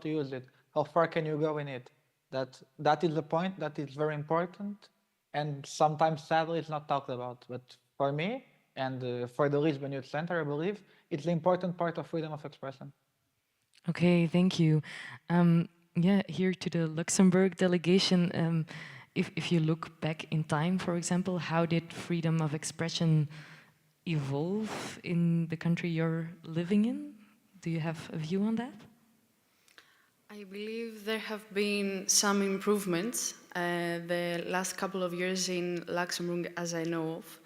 to use it? How far can you go in it? That is the point. That is very important, and sometimes sadly it's not talked about. But for me and for the Lisbon Youth Center, I believe it's the important part of freedom of expression. Okay, thank you. Yeah, here to the Luxembourg delegation, if you look back in time, for example, how did freedom of expression evolve in the country you're living in? Do you have a view on that? I believe there have been some improvements the last couple of years in Luxembourg, as I know of.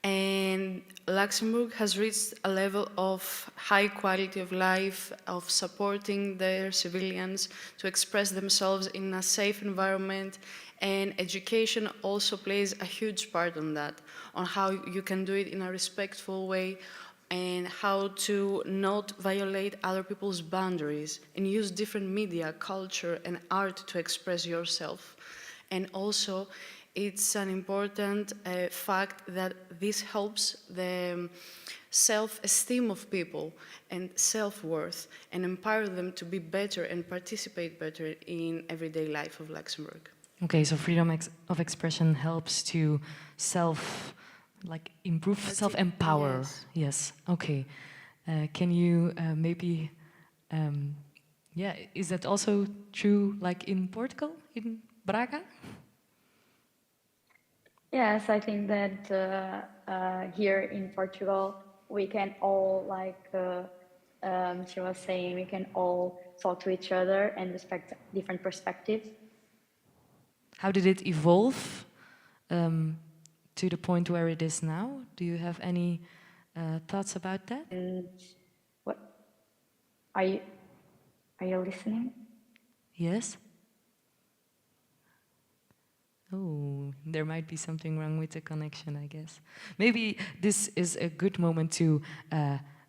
And Luxembourg has reached a level of high quality of life, of supporting their civilians to express themselves in a safe environment, and education also plays a huge part on that, on how you can do it in a respectful way, and how to not violate other people's boundaries and use different media, culture, and art to express yourself. And also, it's an important fact that this helps the self-esteem of people and self-worth, and empower them to be better and participate better in everyday life of Luxembourg. Okay, so freedom of expression helps to improve, self-empower. Yes. Yes, okay. Can you maybe, is that also true like in Portugal, in Braga? Yes, I think that here in Portugal, we can all, she was saying, we can all talk to each other and respect different perspectives. How did it evolve to the point where it is now? Do you have any thoughts about that? And what are you listening? Yes? Oh, there might be something wrong with the connection, I guess. Maybe this is a good moment to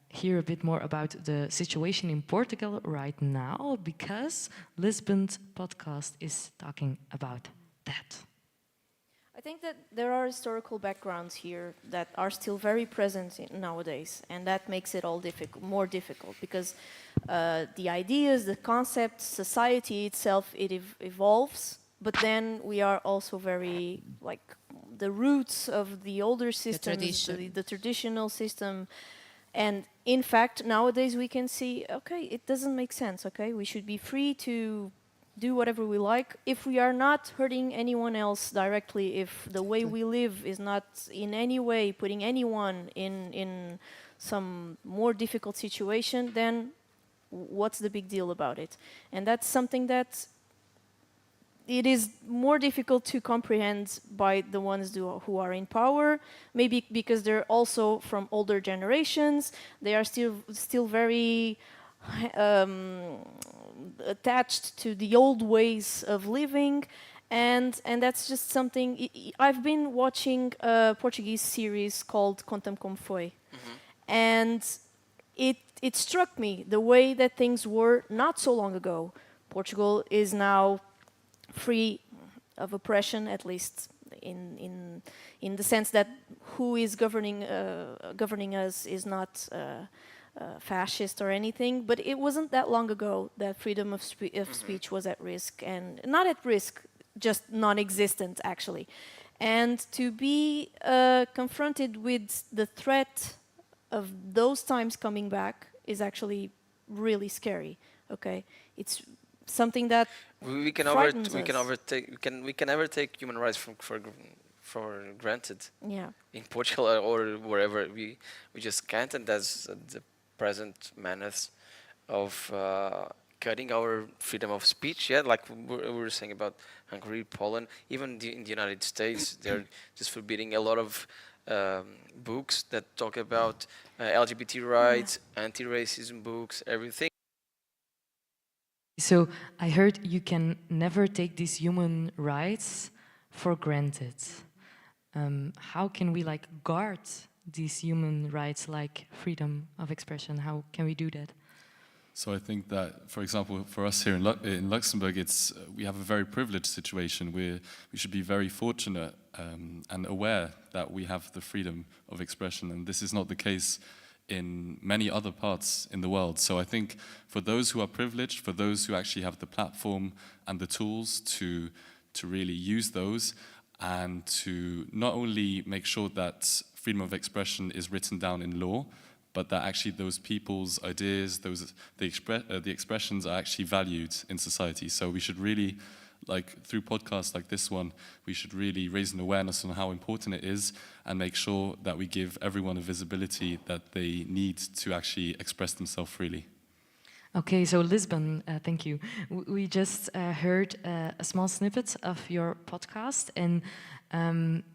hear a bit more about the situation in Portugal right now, because Lisbon's podcast is talking about that. I think that there are historical backgrounds here that are still very present nowadays, and that makes it all more difficult, because the ideas, the concepts, society itself, it evolves, but then we are also very, the roots of the older systems, the traditional system. And in fact, nowadays we can see, okay, it doesn't make sense, okay? We should be free to do whatever we like if we are not hurting anyone else directly, if the way we live is not in any way putting anyone in some more difficult situation, then what's the big deal about it? And that's something that it is more difficult to comprehend by the ones who are in power, maybe because they're also from older generations. They are still very attached to the old ways of living, and that's just something. I've been watching a Portuguese series called Conta-me Como Foi, and it struck me the way that things were not so long ago. Portugal is now free of oppression, at least in the sense that who is governing us is not fascist or anything. But it wasn't that long ago that freedom of speech was at risk, and not at risk, just non-existent actually. And to be confronted with the threat of those times coming back is actually really scary. Okay, it's something that we can never take human rights for granted. Yeah. In Portugal or wherever, we just can't, and that's the present menace of cutting our freedom of speech. Yeah, like we were saying about Hungary, Poland, even in the United States, they're just forbidding a lot of books that talk about LGBT rights, anti-racism books, everything. So I heard you can never take these human rights for granted. How can we guard these human rights like freedom of expression? How can we do that? So I think that, for example, for us here in Luxembourg, we have a very privileged situation where we should be very fortunate and aware that we have the freedom of expression, and this is not the case in many other parts in the world. So I think for those who are privileged, for those who actually have the platform and the tools to really use those, and to not only make sure that freedom of expression is written down in law, but that actually those people's ideas, the expressions are actually valued in society. So we should really, like through podcasts like this one, we should really raise an awareness on how important it is and make sure that we give everyone a visibility that they need to actually express themselves freely. Okay, so Lisbon, thank you. We just heard a small snippet of your podcast, and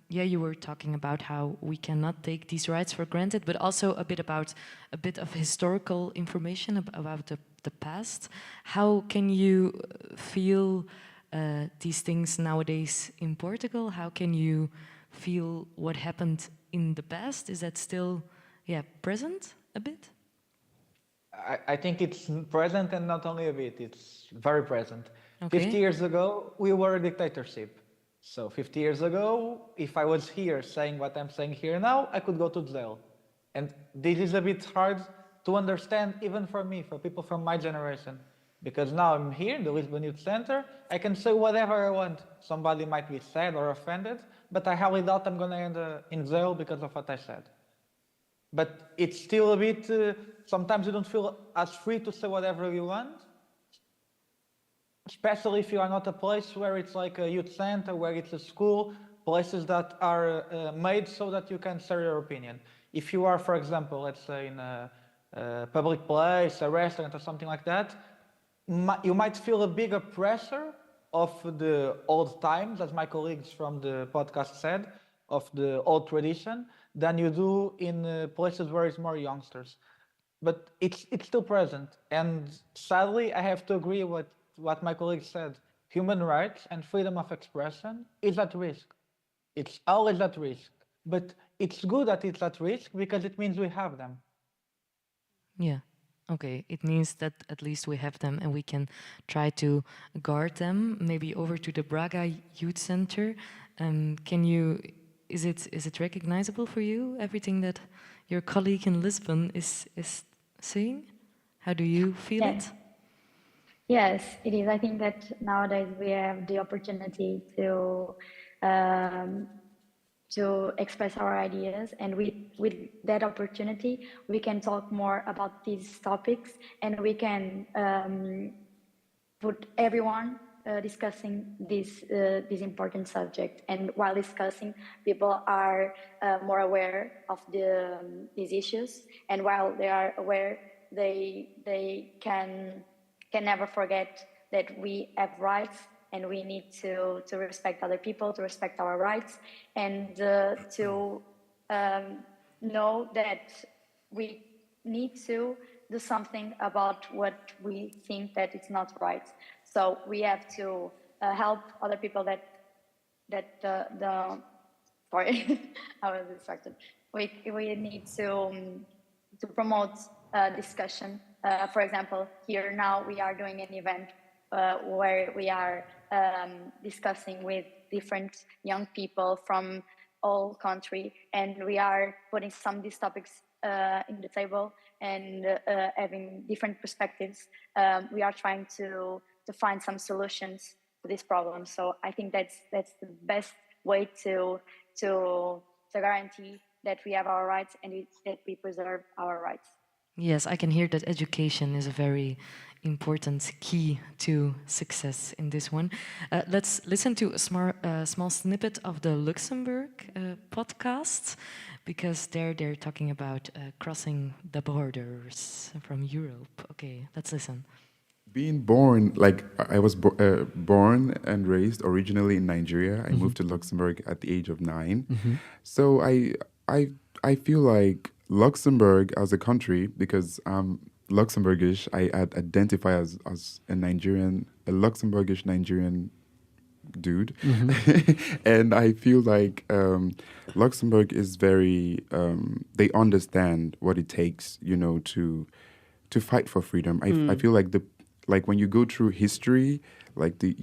yeah, you were talking about how we cannot take these rights for granted, but also a bit of historical information about the past. How can you feel these things nowadays in Portugal? How can you feel what happened in the past? Is that still, present a bit? I think it's present, and not only a bit, it's very present. Okay. 50 years ago, we were a dictatorship. So 50 years ago, if I was here saying what I'm saying here now, I could go to jail. And this is a bit hard to understand, even for me, for people from my generation. Because now I'm here in the Lisbon Youth Center, I can say whatever I want. Somebody might be sad or offended, but I highly doubt I'm going to end in jail because of what I said. But it's still a bit, sometimes you don't feel as free to say whatever you want, especially if you are not a place where it's like a youth center, where it's a school, places that are made so that you can share your opinion. If you are, for example, let's say in a public place, a restaurant or something like that, you might feel a bigger pressure of the old times, as my colleagues from the podcast said, of the old tradition, than you do in places where it's more youngsters. But it's still present. And sadly, I have to agree with what my colleague said. Human rights and freedom of expression is at risk. It's always at risk. But it's good that it's at risk because it means we have them. Yeah. Okay. It means that at least we have them and we can try to guard them. Maybe over to the Braga Youth Center. Is it recognizable for you, everything that your colleague in Lisbon is saying? How do you feel it? Yes, it is. I think that nowadays we have the opportunity to express our ideas, and with that opportunity, we can talk more about these topics, and we can put everyone discussing this important subject. And while discussing, people are more aware of these issues, and while they are aware, they can never forget that we have rights, and we need to respect other people, to respect our rights, and to know that we need to do something about what we think that it's not right. So we have to help other people that sorry, I was distracted. We need to promote discussion. For example, here now we are doing an event where we are discussing with different young people from all country, and we are putting some of these topics in the table and having different perspectives. We are trying to find some solutions to this problem. So I think that's the best way to guarantee that we have our rights and that we preserve our rights. Yes, I can hear that education is a very important key to success in this one. Let's listen to a small snippet of the Luxembourg podcast, because they're talking about crossing the borders from Europe. Okay, let's listen. Being born, like I was born and raised originally in Nigeria. I moved to Luxembourg at the age of 9. So I feel like Luxembourg as a country, because I'm Luxembourgish, I identify as a Luxembourgish Nigerian dude. And I feel like Luxembourg is very, they understand what it takes, to fight for freedom. I feel like like when you go through history, like the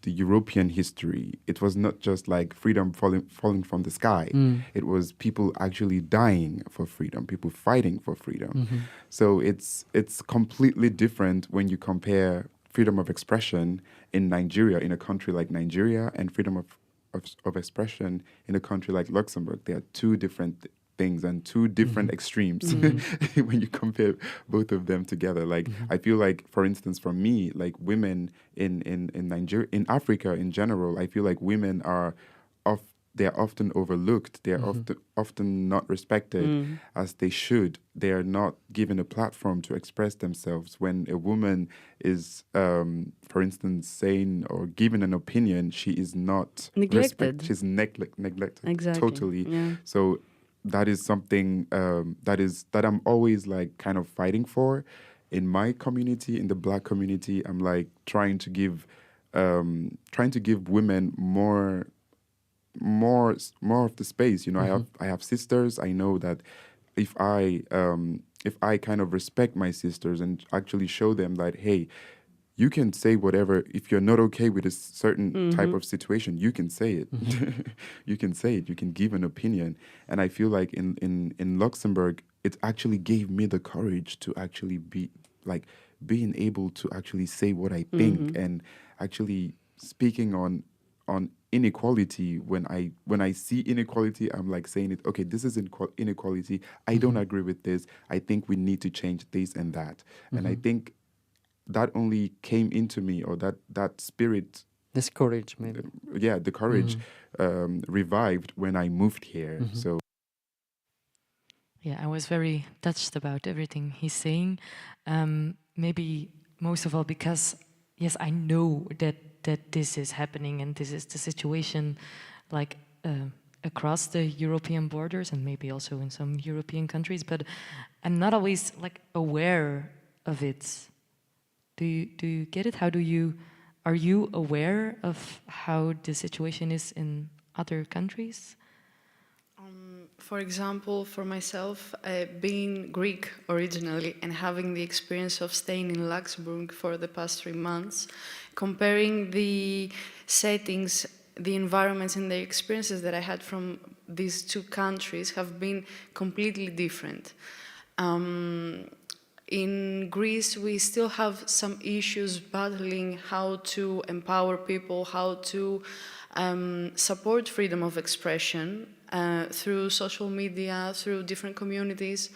European history, it was not just like freedom falling from the sky. It was people actually dying for freedom, people fighting for freedom. So it's completely different when you compare freedom of expression in Nigeria, in a country like Nigeria, and freedom of expression in a country like Luxembourg. They are two different things and two different extremes when you compare both of them together. Like I feel like, for instance, for me, like women in Nigeria, in Africa in general, I feel like women are they're often overlooked. They're often not respected as they should. They are not given a platform to express themselves. When a woman is, for instance, saying or giving an opinion, she is not Neglected. She's neglected Exactly. totally. Yeah. So that is something that I'm always like kind of fighting for in my community, in the Black community. I'm like trying to give women more of the space. You know, I have sisters. I know that if I kind of respect my sisters and actually show them that, hey, you can say whatever. If you're not okay with a certain type of situation, you can say it. You can say it. You can give an opinion. And I feel like in Luxembourg, it actually gave me the courage to actually be like being able to actually say what I think and actually speaking on inequality. When I see inequality, I'm like saying it, okay, this is inequality. I don't agree with this. I think we need to change this and that. And I think that only came into me, or that spirit, This courage, maybe. the courage revived when I moved here. So Yeah, I was very touched about everything he's saying. Maybe most of all because, yes, I know that this is happening and this is the situation, like across the European borders and maybe also in some European countries. But I'm not always like aware of it. Do you get it? Are you aware of how the situation is in other countries? For example, for myself, being Greek originally and having the experience of staying in Luxembourg for the past 3 months, comparing the settings, the environments and the experiences that I had from these two countries have been completely different. In Greece, we still have some issues battling how to empower people, how to support freedom of expression through social media, through different communities,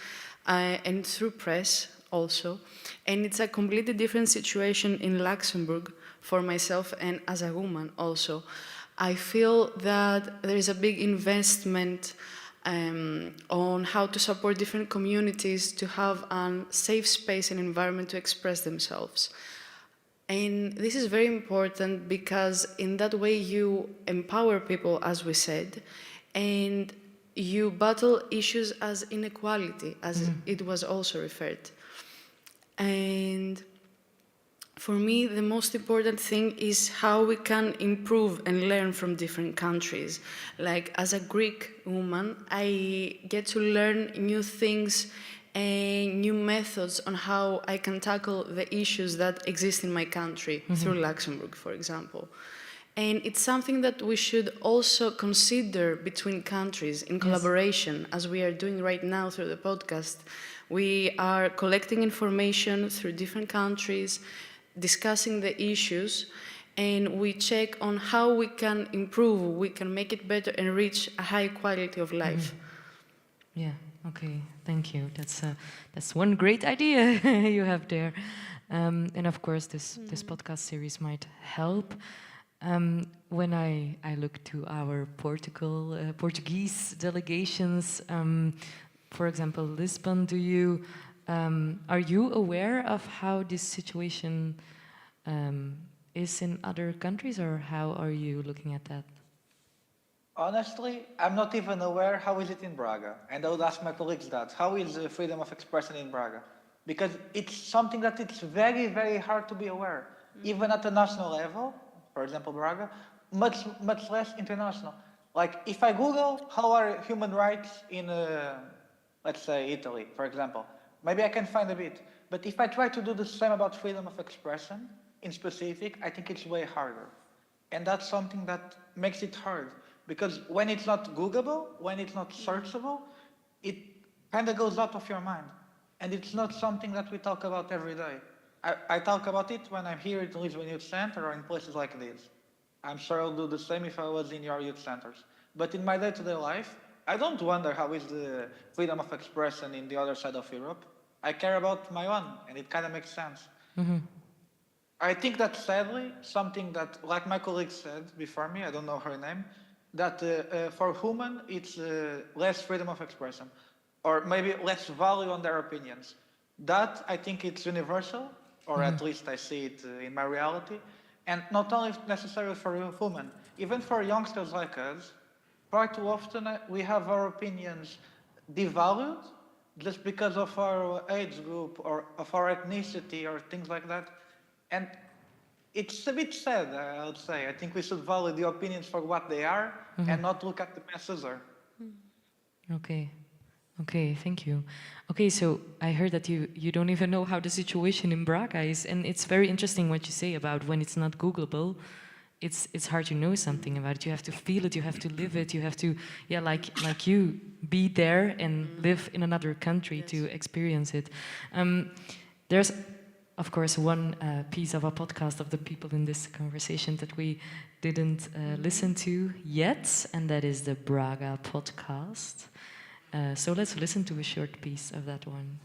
and through press also. And it's a completely different situation in Luxembourg for myself and as a woman also. I feel that there is a big investment on how to support different communities to have a safe space and environment to express themselves. And this is very important because in that way you empower people, as we said, and you battle issues as inequality, as it was also referred. And for me, the most important thing is how we can improve and learn from different countries. Like, as a Greek woman, I get to learn new things and new methods on how I can tackle the issues that exist in my country, through Luxembourg, for example. And it's something that we should also consider between countries in collaboration, as we are doing right now through the podcast. We are collecting information through different countries, discussing the issues, and we check on how we can improve, we can make it better and reach a high quality of life. Yeah, okay, thank you. That's one great idea you have there. And of course, this podcast series might help. When I look to our Portuguese delegations, for example, Lisbon, are you aware of how this situation is in other countries, or how are you looking at that? Honestly, I'm not even aware how is it in Braga. And I would ask my colleagues that. How is freedom of expression in Braga? Because it's something that it's very, very hard to be aware. Even at the national level, for example, Braga, much less international. Like, if I Google how are human rights in, let's say, Italy, for example, maybe I can find a bit. But if I try to do the same about freedom of expression, in specific, I think it's way harder. And that's something that makes it hard. Because when it's not Googleable, when it's not searchable, it kind of goes out of your mind. And it's not something that we talk about every day. I talk about it when I'm here at the Lisbon Youth Center or in places like this. I'm sure I'll do the same if I was in your youth centers. But in my day-to-day life, I don't wonder how is the freedom of expression in the other side of Europe. I care about my own, and it kind of makes sense. I think that sadly, something that, like my colleague said before me, I don't know her name, that for women it's less freedom of expression, or maybe less value on their opinions. That I think it's universal, or at least I see it in my reality, and not only necessarily for women, even for youngsters like us. Far too often we have our opinions devalued just because of our age group or of our ethnicity or things like that. And it's a bit sad, I would say. I think we should value the opinions for what they are and not look at the masses. Okay. Okay, thank you. Okay, so I heard that you don't even know how the situation in Braga is, and it's very interesting what you say about when it's not Googleable. It's hard to know something about it. You have to feel it. You have to live it. You have to, yeah, like you, be there and live in another country to experience it. There's, of course, one piece of a podcast of the people in this conversation that we didn't listen to yet, and that is the Braga podcast. So let's listen to a short piece of that one.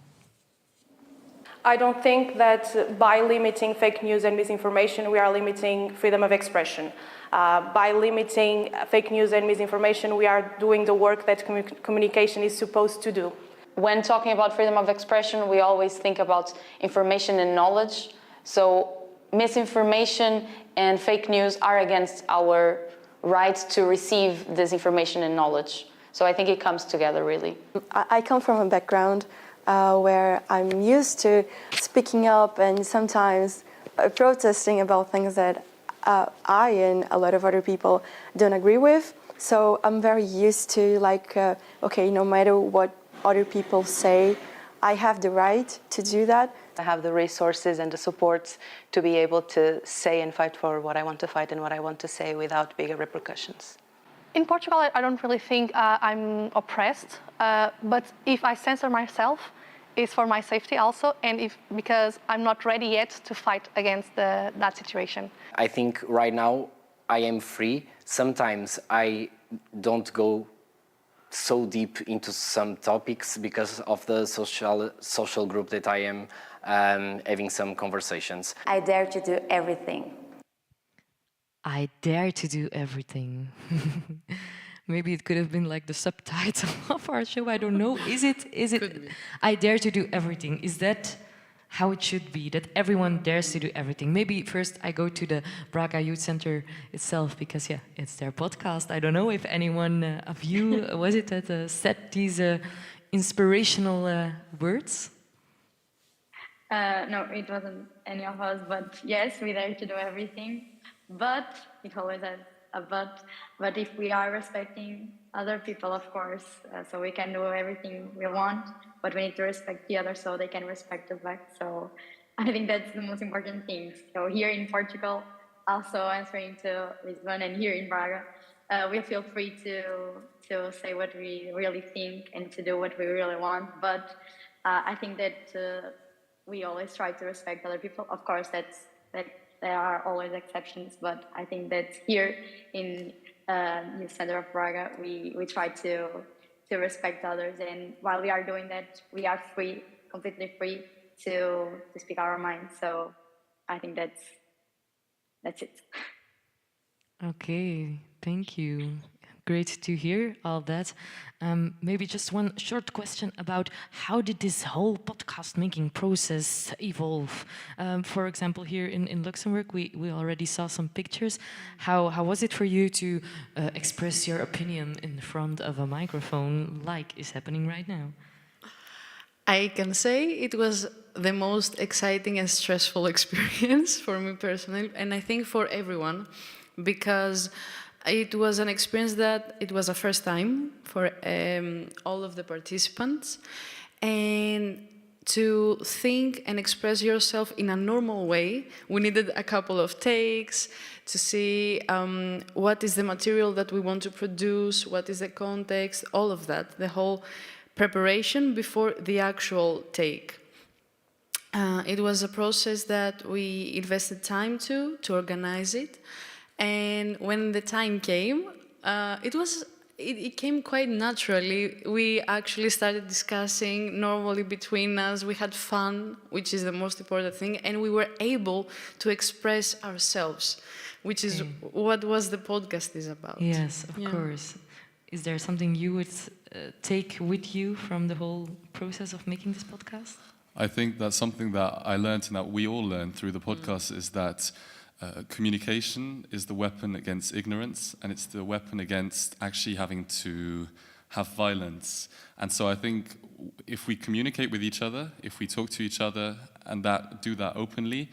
I don't think that by limiting fake news and misinformation, we are limiting freedom of expression. By limiting fake news and misinformation, we are doing the work that communication is supposed to do. When talking about freedom of expression, we always think about information and knowledge. So misinformation and fake news are against our right to receive this information and knowledge. So I think it comes together, really. I come from a background where I'm used to speaking up and sometimes protesting about things that I and a lot of other people don't agree with. So I'm very used to okay, no matter what other people say, I have the right to do that. I have the resources and the support to be able to say and fight for what I want to fight and what I want to say without bigger repercussions. In Portugal, I don't really think I'm oppressed, but if I censor myself, it's for my safety also, and because I'm not ready yet to fight against that situation. I think right now I am free. Sometimes I don't go so deep into some topics because of the social group that I am having some conversations. I dare to do everything. I dare to do everything. Maybe it could have been like the subtitle of our show. I don't know. Is it? I dare to do everything. Is that how it should be? That everyone dares to do everything? Maybe first I go to the Braga Youth Center itself because yeah, it's their podcast. I don't know if anyone of you was it that said these inspirational words. No, it wasn't any of us. But yes, we dare to do everything. But it always has a but. But if we are respecting other people, of course, so we can do everything we want, but we need to respect the other so they can respect us back. So I think that's the most important thing. So here in Portugal, also answering to Lisbon, and here in Braga, we feel free to say what we really think and to do what we really want. But I think that we always try to respect other people. Of course, that there are always exceptions, but I think that here in the center of Braga, we try to respect others, and while we are doing that, we are free, completely free to speak our minds. So I think that's it. Okay, thank you. Great to hear all that. Maybe just one short question about how did this whole podcast making process evolve? For example, here in Luxembourg, we already saw some pictures. How was it for you to express your opinion in front of a microphone like is happening right now? I can say it was the most exciting and stressful experience for me personally, and I think for everyone, because it was an experience that it was a first time for all of the participants, and to think and express yourself in a normal way. We needed a couple of takes to see what is the material that we want to produce, what is the context, all of that, the whole preparation before the actual take. It was a process that we invested time to organize it. And when the time came, it came quite naturally. We actually started discussing normally between us. We had fun, which is the most important thing, and we were able to express ourselves, which is what was the podcast is about. Yes, of course. Is there something you would take with you from the whole process of making this podcast? I think that's something that I learned and that we all learned through the podcast is that communication is the weapon against ignorance, and it's the weapon against actually having to have violence. And so I think if we communicate with each other, if we talk to each other and do that openly,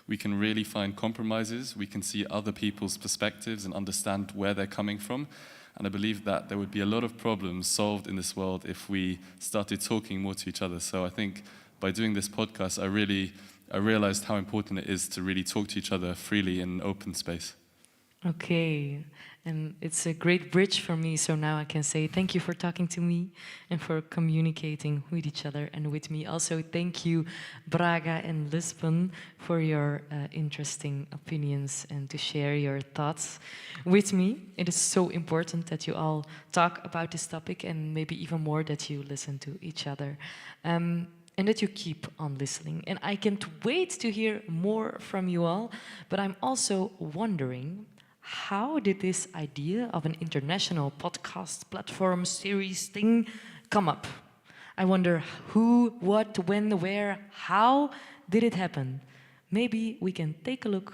we can really find compromises, we can see other people's perspectives and understand where they're coming from. And I believe that there would be a lot of problems solved in this world if we started talking more to each other. So I think by doing this podcast, I realized how important it is to really talk to each other freely in an open space. Okay, and it's a great bridge for me, so now I can say thank you for talking to me and for communicating with each other and with me. Also, thank you, Braga and Lisbon, for your interesting opinions and to share your thoughts with me. It is so important that you all talk about this topic, and maybe even more that you listen to each other. And that you keep on listening. And I can't wait to hear more from you all, but I'm also wondering, how did this idea of an international podcast platform series thing come up? I wonder who, what, when, where, how did it happen? Maybe we can take a look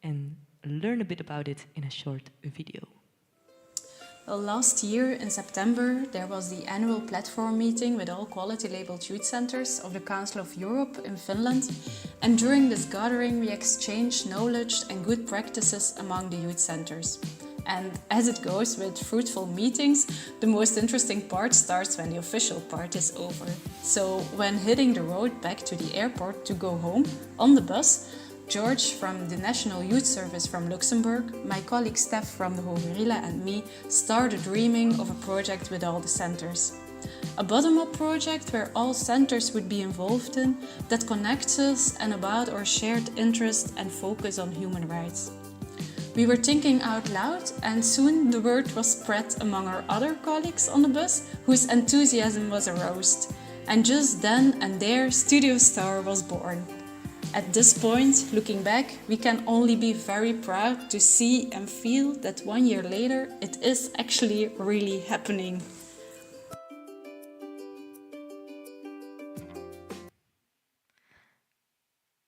and learn a bit about it in a short video. Well, last year in September, there was the annual platform meeting with all quality-labeled youth centers of the Council of Europe in Finland. And during this gathering, we exchanged knowledge and good practices among the youth centers. And as it goes with fruitful meetings, the most interesting part starts when the official part is over. So when hitting the road back to the airport to go home, on the bus, George from the National Youth Service from Luxembourg, my colleague Steph from the Hogerilla and me started dreaming of a project with all the centers. A bottom-up project where all centers would be involved in, that connects us and about our shared interest and focus on human rights. We were thinking out loud, and soon the word was spread among our other colleagues on the bus, whose enthusiasm was aroused. And just then and there, StudioStar was born. At this point, looking back, we can only be very proud to see and feel that 1 year later, it is actually really happening.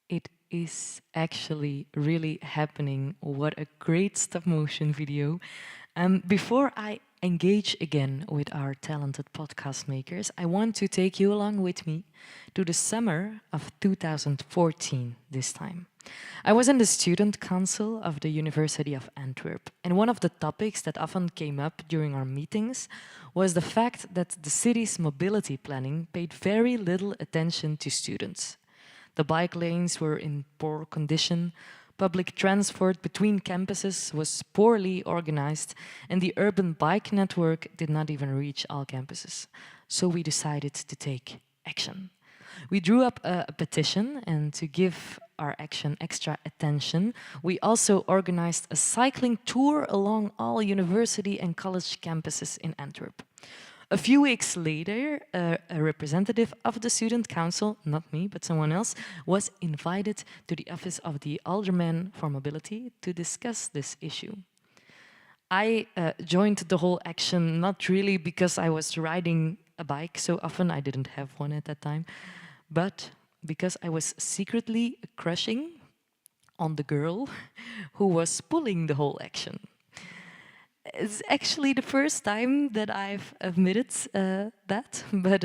It is actually really happening. What a great stop motion video. Before I engage again with our talented podcast makers, I want to take you along with me to the summer of 2014 this time. I was in the student council of the University of Antwerp, and one of the topics that often came up during our meetings was the fact that the city's mobility planning paid very little attention to students. The bike lanes were in poor condition, public transport between campuses was poorly organized, and the urban bike network did not even reach all campuses. So we decided to take action. We drew up a petition, and to give our action extra attention, we also organized a cycling tour along all university and college campuses in Antwerp. A few weeks later, a representative of the student council, not me, but someone else, was invited to the office of the Alderman for Mobility to discuss this issue. I joined the whole action not really because I was riding a bike so often, I didn't have one at that time, but because I was secretly crushing on the girl who was pulling the whole action. It's actually the first time that I've admitted that, but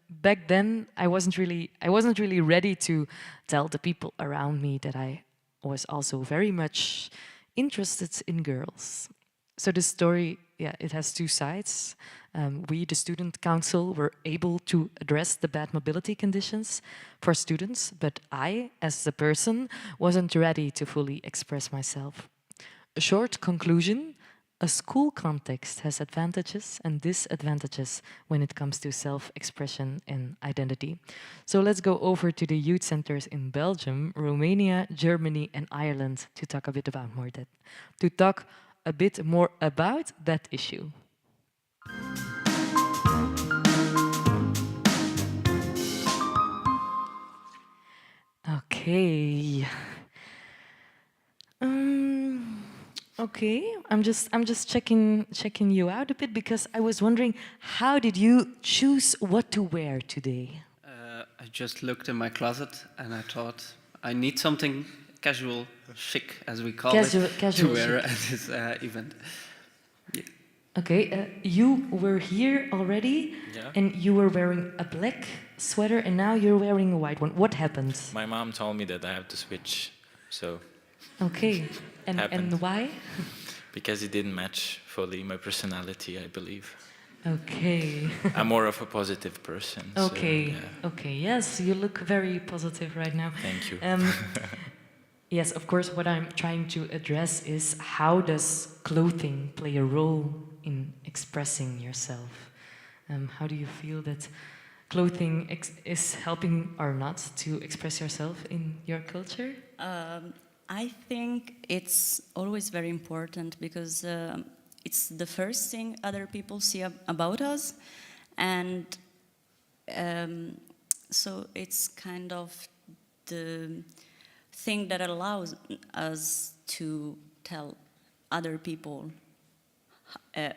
back then I wasn't really ready to tell the people around me that I was also very much interested in girls. So the story, yeah, it has two sides. We, the student council, were able to address the bad mobility conditions for students, but I, as a person, wasn't ready to fully express myself. A short conclusion: a school context has advantages and disadvantages when it comes to self-expression and identity. So let's go over to the youth centers in Belgium, Romania, Germany, and Ireland to talk a bit about that issue. Okay. Um, okay, I'm just checking you out a bit because I was wondering, how did you choose what to wear today? I just looked in my closet and I thought I need something casual, chic, as we call it, to wear chic. at this event. Yeah. Okay, you were here already, Yeah. and you were wearing a black sweater, and now you're wearing a white one. What happened? My mom told me that I have to switch, so. Okay, and why? Because it didn't match fully my personality, I believe. Okay. I'm more of a positive person. Okay. So, yeah. Okay. Yes, you look very positive right now. Thank you. Yes, of course. What I'm trying to address is, how does clothing play a role in expressing yourself? How do you feel that clothing is helping or not to express yourself in your culture? I think it's always very important because it's the first thing other people see about us, and so it's kind of the thing that allows us to tell other people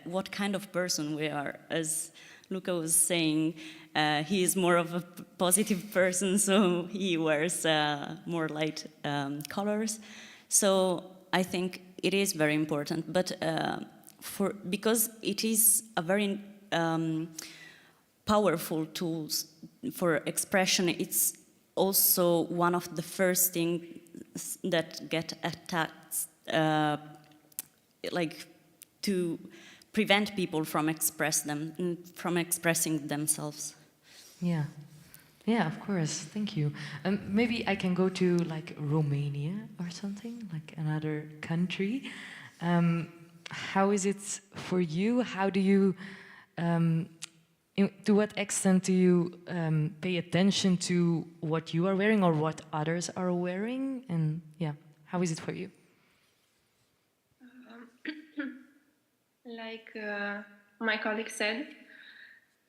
what kind of person we are. As Luca was saying, he is more of a positive person, so he wears more light colors. So I think it is very important, but because it is a very powerful tool for expression, it's also one of the first things that get attacked, like to prevent people from expressing themselves. Yeah. Yeah, of course. Thank you. Maybe I can go to like Romania or something, like another country. How is it for you? How do you, to what extent do you pay attention to what you are wearing or what others are wearing? And yeah, how is it for you? Like my colleague said,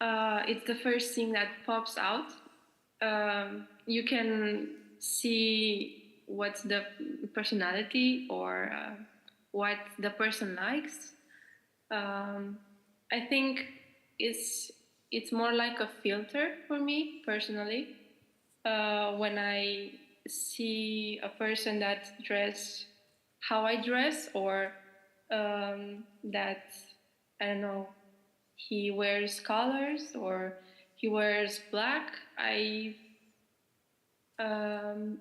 it's the first thing that pops out. You can see what's the personality or what the person likes. I think it's more like a filter for me personally. When I see a person that dress how I dress, or that, I don't know, he wears colors or he wears black,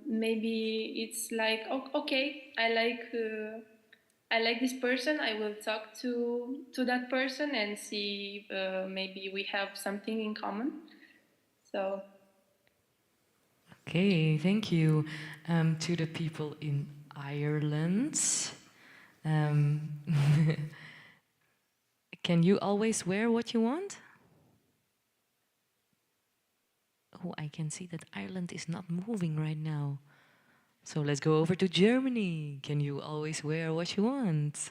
maybe it's like, okay, I like this person. I will talk to that person and see maybe we have something in common. So. Okay, thank you. To the people in Ireland. Can you always wear what you want? Oh, I can see that Ireland is not moving right now. So let's go over to Germany. Can you always wear what you want?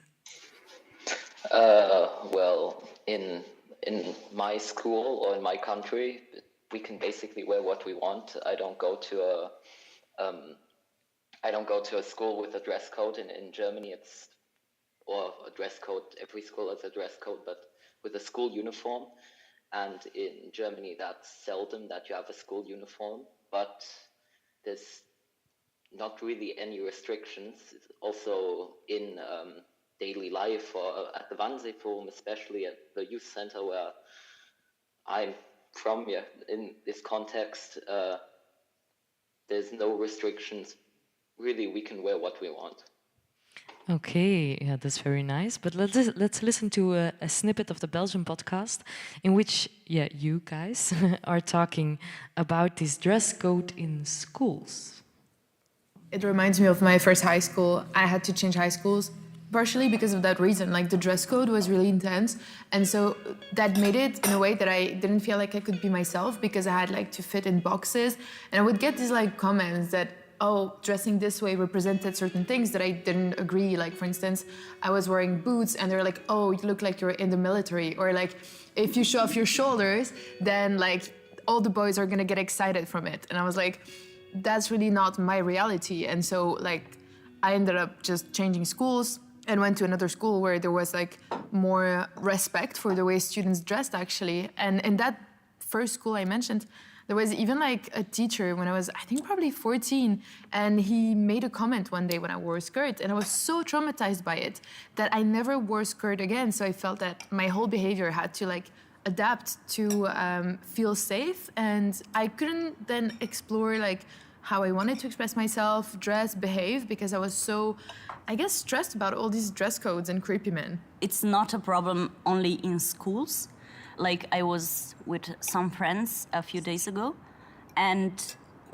Well, in my school or in my country, we can basically wear what we want. I don't go to a school with a dress code. In Germany, or a dress code. Every school has a dress code, but with a school uniform. And in Germany, that's seldom that you have a school uniform, but there's not really any restrictions. Also in daily life, or at the Wannsee Forum, especially at the youth center where I'm from, in this context, there's no restrictions. Really, we can wear what we want. Okay, yeah, that's very nice. But let's listen to a snippet of the Belgian podcast in which, yeah, you guys are talking about this dress code in schools. It reminds me of my first high school. I had to change high schools partially because of that reason. Like the dress code was really intense, and so that made it in a way that I didn't feel like I could be myself because I had like to fit in boxes, and I would get these like comments that, oh, dressing this way represented certain things that I didn't agree. Like for instance, I was wearing boots and they're like, oh, you look like you're in the military, or like if you show off your shoulders, then like all the boys are gonna get excited from it. And I was like, that's really not my reality. And so like I ended up just changing schools and went to another school where there was like more respect for the way students dressed actually. And in that first school I mentioned, there was even like a teacher when I was, I think probably 14, and he made a comment one day when I wore a skirt, and I was so traumatized by it that I never wore a skirt again. So I felt that my whole behavior had to like adapt to feel safe, and I couldn't then explore like how I wanted to express myself, dress, behave, because I was so, I guess, stressed about all these dress codes and creepy men. It's not a problem only in schools. Like I was with some friends a few days ago, and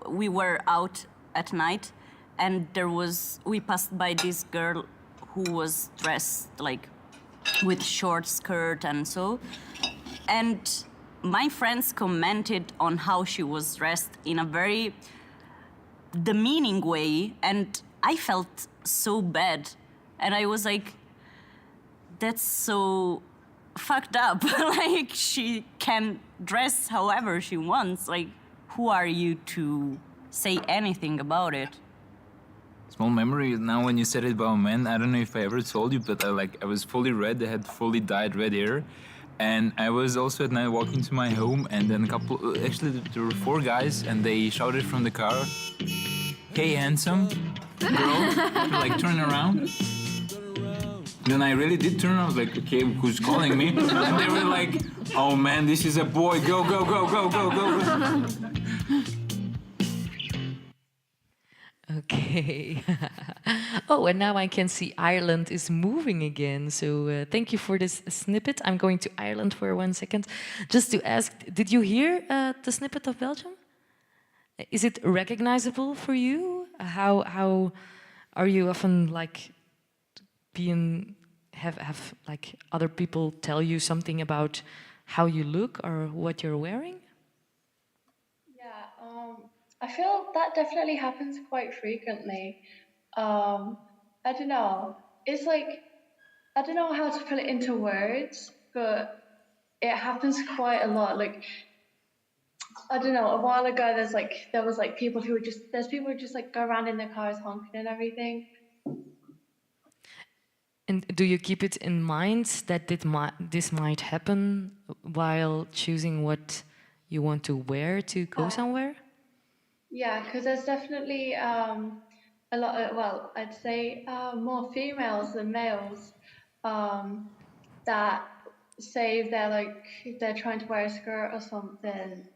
we were out at night, and we passed by this girl who was dressed like with short skirt and so, and my friends commented on how she was dressed in a very demeaning way, and I felt so bad, and I was like, that's so fucked up. Like she can dress however she wants. Like, who are you to say anything about it? Small memory now when you said it about men. I don't know if I ever told you, but I was fully red. I had fully dyed red hair, and I was also at night walking to my home, and then actually there were 4 guys, and they shouted from the car, "Hey, handsome girl," to like turn around. Then I really did turn around. I was like, okay, who's calling me? And they were like, oh man, this is a boy. Go, go, go, go, go, go. Okay. Oh, and now I can see Ireland is moving again. So thank you for this snippet. I'm going to Ireland for 1 second. Just to ask, did you hear the snippet of Belgium? Is it recognizable for you? How are you often like have like other people tell you something about how you look or what you're wearing? Yeah, I feel that definitely happens quite frequently. I don't know. It's like, I don't know how to put it into words, but it happens quite a lot. Like, I don't know, a while ago there was like people who would just like go around in their cars honking and everything. And do you keep it in mind that this might happen while choosing what you want to wear to go somewhere? Yeah, because there's definitely a lot of, well, I'd say more females than males that say if they're trying to wear a skirt or something,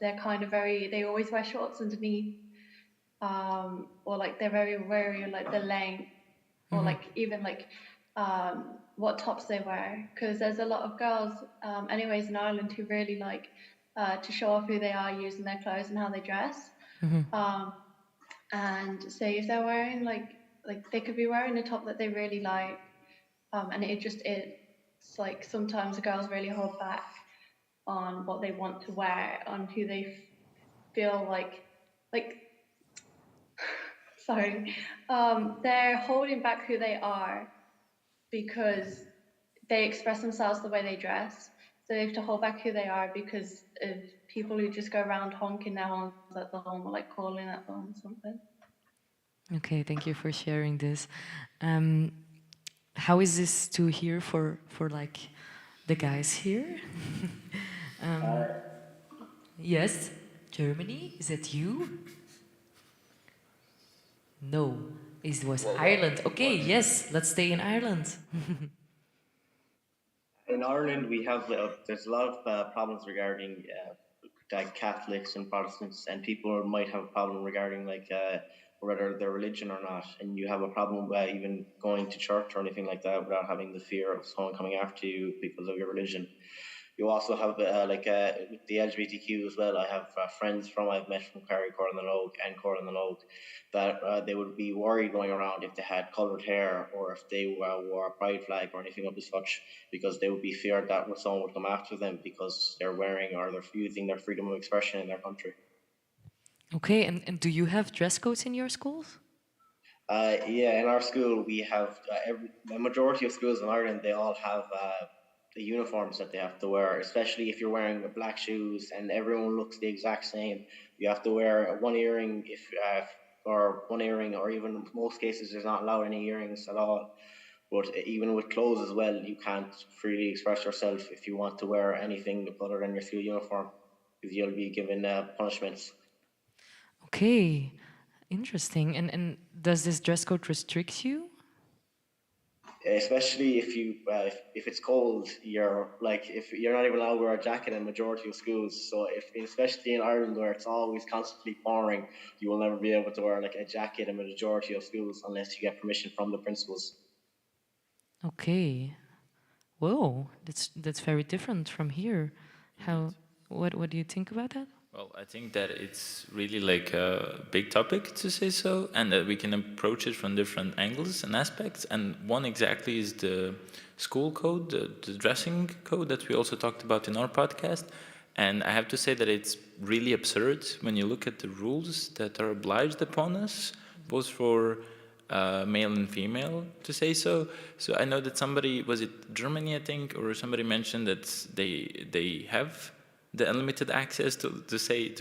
they're kind of they always wear shorts underneath, or like they're very wary of like the length, or like even like what tops they wear, because there's a lot of girls anyways in Ireland who really like to show off who they are using their clothes and how they dress. And say if they're wearing like they could be wearing a top that they really like, and it's like sometimes the girls really hold back on what they want to wear, on who they feel like sorry, they're holding back who they are because they express themselves the way they dress. So they have to hold back who they are because of people who just go around honking their horns at them or like calling at them or something. Okay, thank you for sharing this. How is this to hear for like the guys here? Yes, Germany. Is that you? No, it was Ireland. Okay, yes, let's stay in Ireland. In Ireland, we have there's a lot of problems regarding like Catholics and Protestants, and people might have a problem regarding like whether they're religion or not, and you have a problem with even going to church or anything like that without having the fear of someone coming after you because of your religion. You also have with the LGBTQ as well. I have friends I've met from Kerry, Corranalogue and Corranalogue that they would be worried going around if they had coloured hair or if they wore a pride flag or anything of the such, because they would be feared that someone would come after them because they're wearing or they're using their freedom of expression in their country. Okay, and do you have dress codes in your schools? Yeah, in our school we have the majority of schools in Ireland, they all have the uniforms that they have to wear, especially if you're wearing black shoes and everyone looks the exact same. You have to wear one earring or one earring, or even in most cases there's not allowed any earrings at all. But even with clothes as well, you can't freely express yourself if you want to wear anything other than your school uniform, because you'll be given punishments. Okay, interesting. And does this dress code restrict you? Especially if it's cold, if you're not even allowed to wear a jacket in majority of schools. So especially in Ireland where it's always constantly pouring, you will never be able to wear like a jacket in a majority of schools unless you get permission from the principals. Okay. Whoa, that's very different from here. What do you think about that? Well, I think that it's really like a big topic, to say so, and that we can approach it from different angles and aspects. And one exactly is the school code, the dressing code that we also talked about in our podcast. And I have to say that it's really absurd when you look at the rules that are obliged upon us, both for male and female, to say so. So I know that somebody, was it Germany, I think, or somebody mentioned that they have the unlimited access to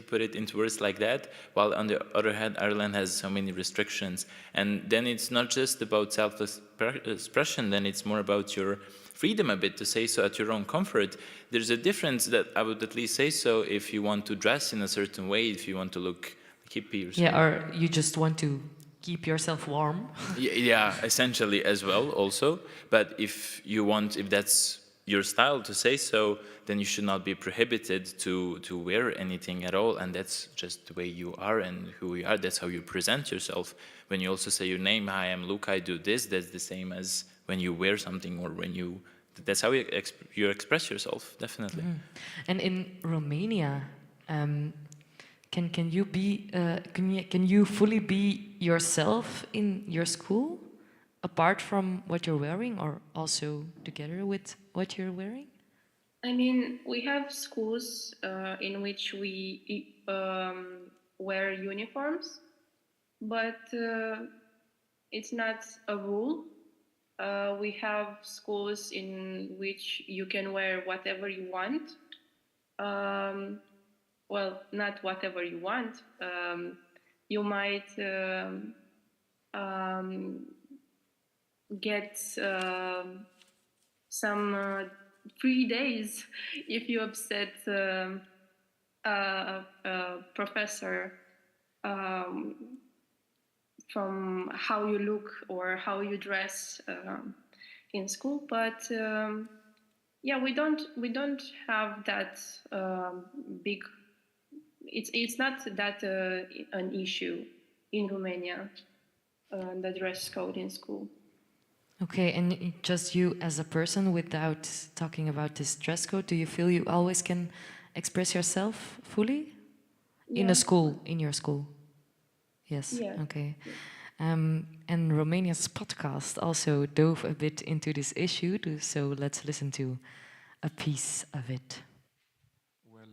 put it into words like that, while on the other hand Ireland has so many restrictions. And then it's not just about self-expression, then it's more about your freedom a bit to say so at your own comfort. There's a difference that I would at least say so if you want to dress in a certain way, if you want to look hippie or something. Yeah, or you just want to keep yourself warm. Yeah, essentially as well also. But if that's your style to say so, then you should not be prohibited to wear anything at all, and that's just the way you are and who you are. That's how you present yourself. When you also say your name, hi, I'm Luke, I do this, that's the same as when you wear something, or that's how you express yourself, definitely. And in Romania, can you fully be yourself in your school, apart from what you're wearing, or also together with what you're wearing? I mean, we have schools in which we wear uniforms, but it's not a rule. We have schools in which you can wear whatever you want. Well, not whatever you want. You might get some 3 days if you upset a professor from how you look or how you dress in school. But yeah, we don't have that big. It's not that an issue in Romania, the dress code in school. Okay, and just you as a person, without talking about this dress code, do you feel you always can express yourself fully? Yeah. In your school? Yes, Yeah. okay. And Romania's podcast also dove a bit into this issue, so let's listen to a piece of it. Well,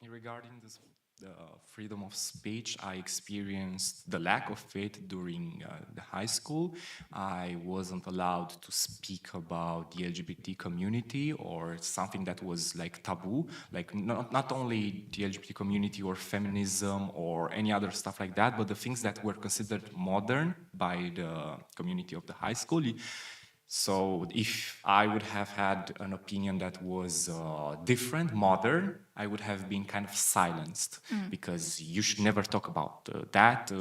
regarding the freedom of speech, I experienced the lack of it during the high school. I wasn't allowed to speak about the LGBT community or something that was like taboo, like not only the LGBT community or feminism or any other stuff like that, but the things that were considered modern by the community of the high school. So if I would have had an opinion that was different, modern, I would have been kind of silenced because you should never talk about that.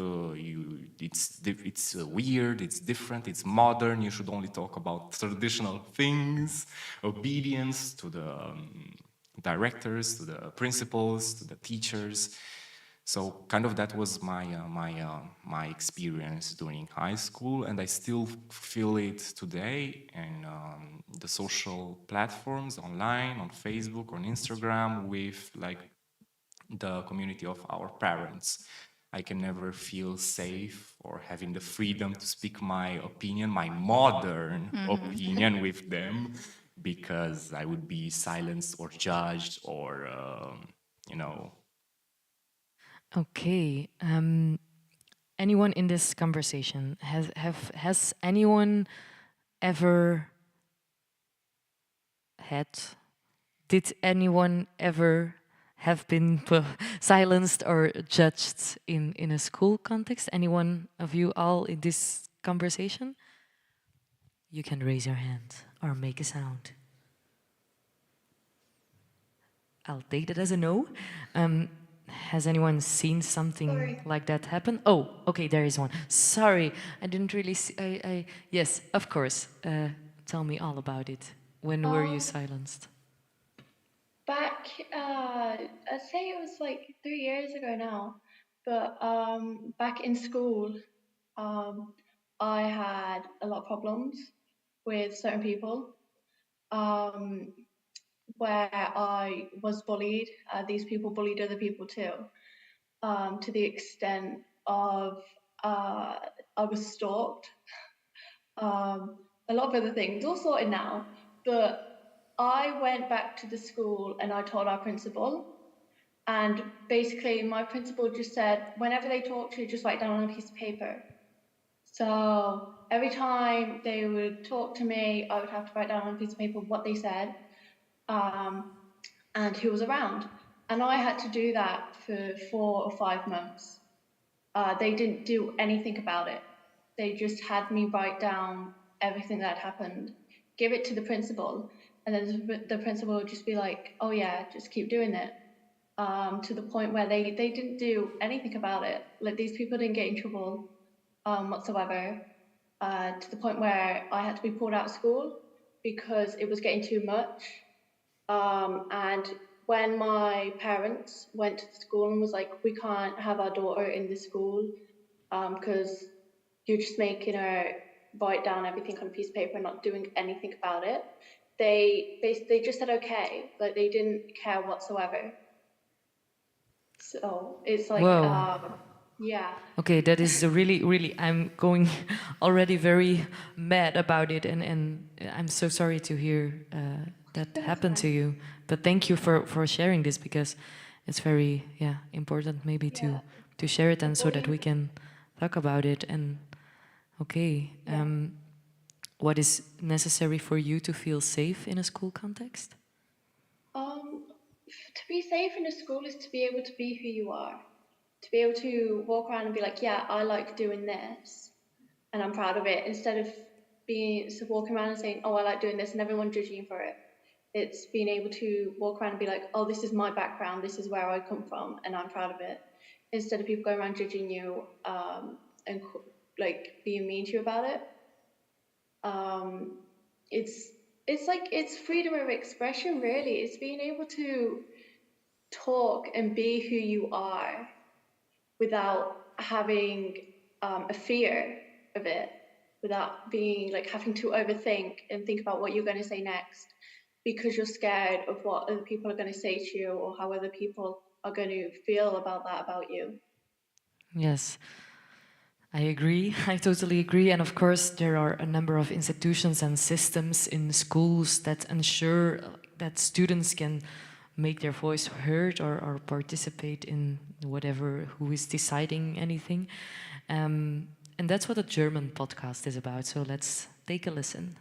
It's weird, it's different, it's modern. You should only talk about traditional things, obedience to the directors, to the principals, to the teachers. So kind of that was my experience during high school, and I still feel it today. And the social platforms online, on Facebook, on Instagram, with like the community of our parents. I can never feel safe or having the freedom to speak my opinion, my modern opinion with them, because I would be silenced or judged or, you know. Okay. Anyone in this conversation has anyone ever had? Did anyone ever have been silenced or judged in a school context? Anyone of you all in this conversation? You can raise your hand or make a sound. I'll take that as a no. Has anyone seen something like that happen? Oh, okay, there is one. Sorry, I didn't really see. Yes, of course. Tell me all about it. When were you silenced? Back, I'd say it was like 3 years ago now, but back in school, I had a lot of problems with certain people, where I was bullied. These people bullied other people too, to the extent of I was stalked. A lot of other things, all sorted now, but I went back to the school and I told our principal, and basically my principal just said, whenever they talk to you, just write down on a piece of paper. So every time they would talk to me, I would have to write down on a piece of paper what they said, and who was around. And I had to do that for 4 or 5 months. They didn't do anything about it. They just had me write down everything that happened, give it to the principal, and then the principal would just be like, oh yeah, just keep doing it. To the point where they didn't do anything about it. Like, these people didn't get in trouble whatsoever, to the point where I had to be pulled out of school because it was getting too much. And when my parents went to the school and was like, we can't have our daughter in this school because you're just making her write down everything on a piece of paper and not doing anything about it, they just said okay. Like, they didn't care whatsoever. So it's like, Whoa. yeah. Okay, that is really, really, I'm going already very mad about it, and I'm so sorry to hear that happened to you. But thank you for sharing this, because it's very, important maybe to share it, and so that we can talk about it. And okay, what is necessary for you to feel safe in a school context? To be safe in a school is to be able to be who you are. To be able to walk around and be like, yeah, I like doing this, and I'm proud of it, instead of walking around and saying, oh, I like doing this, and everyone judging you for it. It's being able to walk around and be like, oh, this is my background, this is where I come from, and I'm proud of it, instead of people going around judging you and like being mean to you about it. It's freedom of expression, really. It's being able to talk and be who you are without having a fear of it, without being like having to overthink and think about what you're going to say next because you're scared of what other people are going to say to you or how other people are going to feel about that about you. Yes, I agree. I totally agree. And of course, there are a number of institutions and systems in schools that ensure that students can make their voice heard, or participate in whatever, who is deciding anything. And that's what a German podcast is about. So let's take a listen.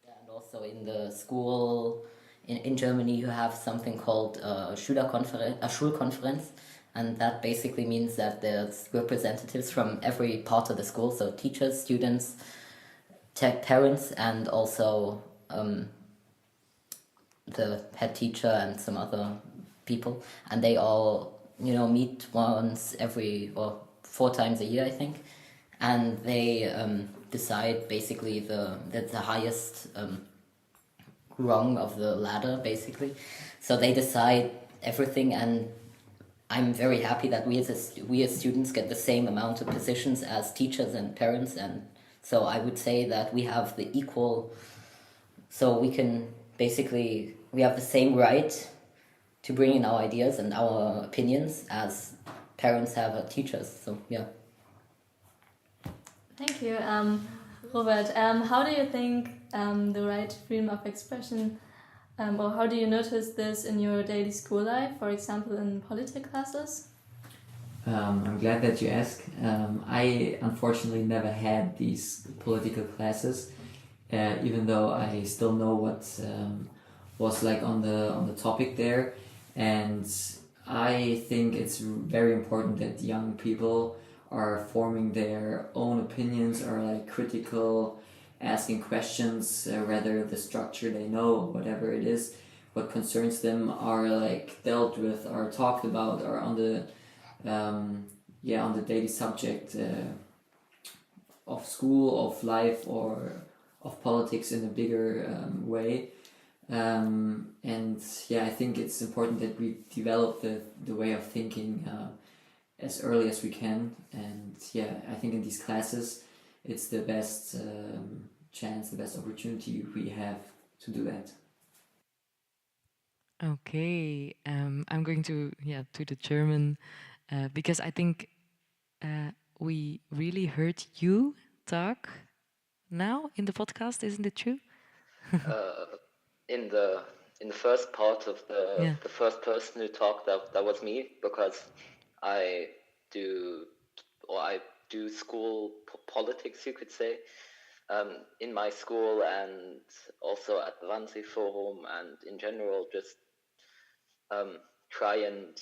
And also in the school in Germany, you have something called a Schulkonferenz, and that basically means that there's representatives from every part of the school, so teachers, students, parents, and also the head teacher and some other people, and they all meet once every, or 4 times a year, I think, and they decide basically the highest rung of the ladder, basically. So they decide everything, and I'm very happy that we as students get the same amount of positions as teachers and parents, and so I would say that we have the equal, so we can basically, we have the same right to bring in our ideas and our opinions as parents have as teachers, so yeah. Thank you. Robert, how do you think the right freedom of expression, or how do you notice this in your daily school life, for example, in politics classes? I'm glad that you asked. I unfortunately never had these political classes, even though I still know what was like on the topic there, and I think it's very important that young people are forming their own opinions, or like critical, asking questions, whether the structure they know, whatever it is, what concerns them are like dealt with or talked about, or on the on the daily subject of school, of life, or of politics in a bigger way. And yeah, I think it's important that we develop the way of thinking as early as we can. And yeah, I think in these classes, it's the best chance, the best opportunity we have to do that. Okay, I'm going to the German because I think we really heard you talk now in the podcast. Isn't it true? In the first part of Yeah. the first person who talked, that was me, because I do school politics, you could say, in my school, and also at the Wannsee Forum, and in general just try and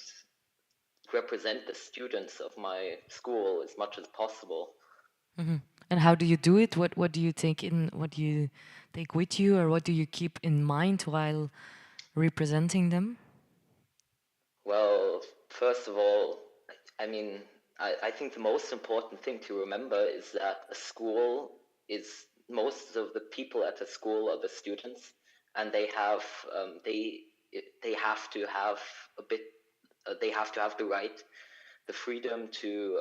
represent the students of my school as much as possible. Mm-hmm. And how do you do it? What do you take in? What do you take with you, or what do you keep in mind while representing them? Well, first of all, I mean, I think the most important thing to remember is that a school is, most of the people at a school are the students, and they have have to have a bit, they have to have the right, the freedom to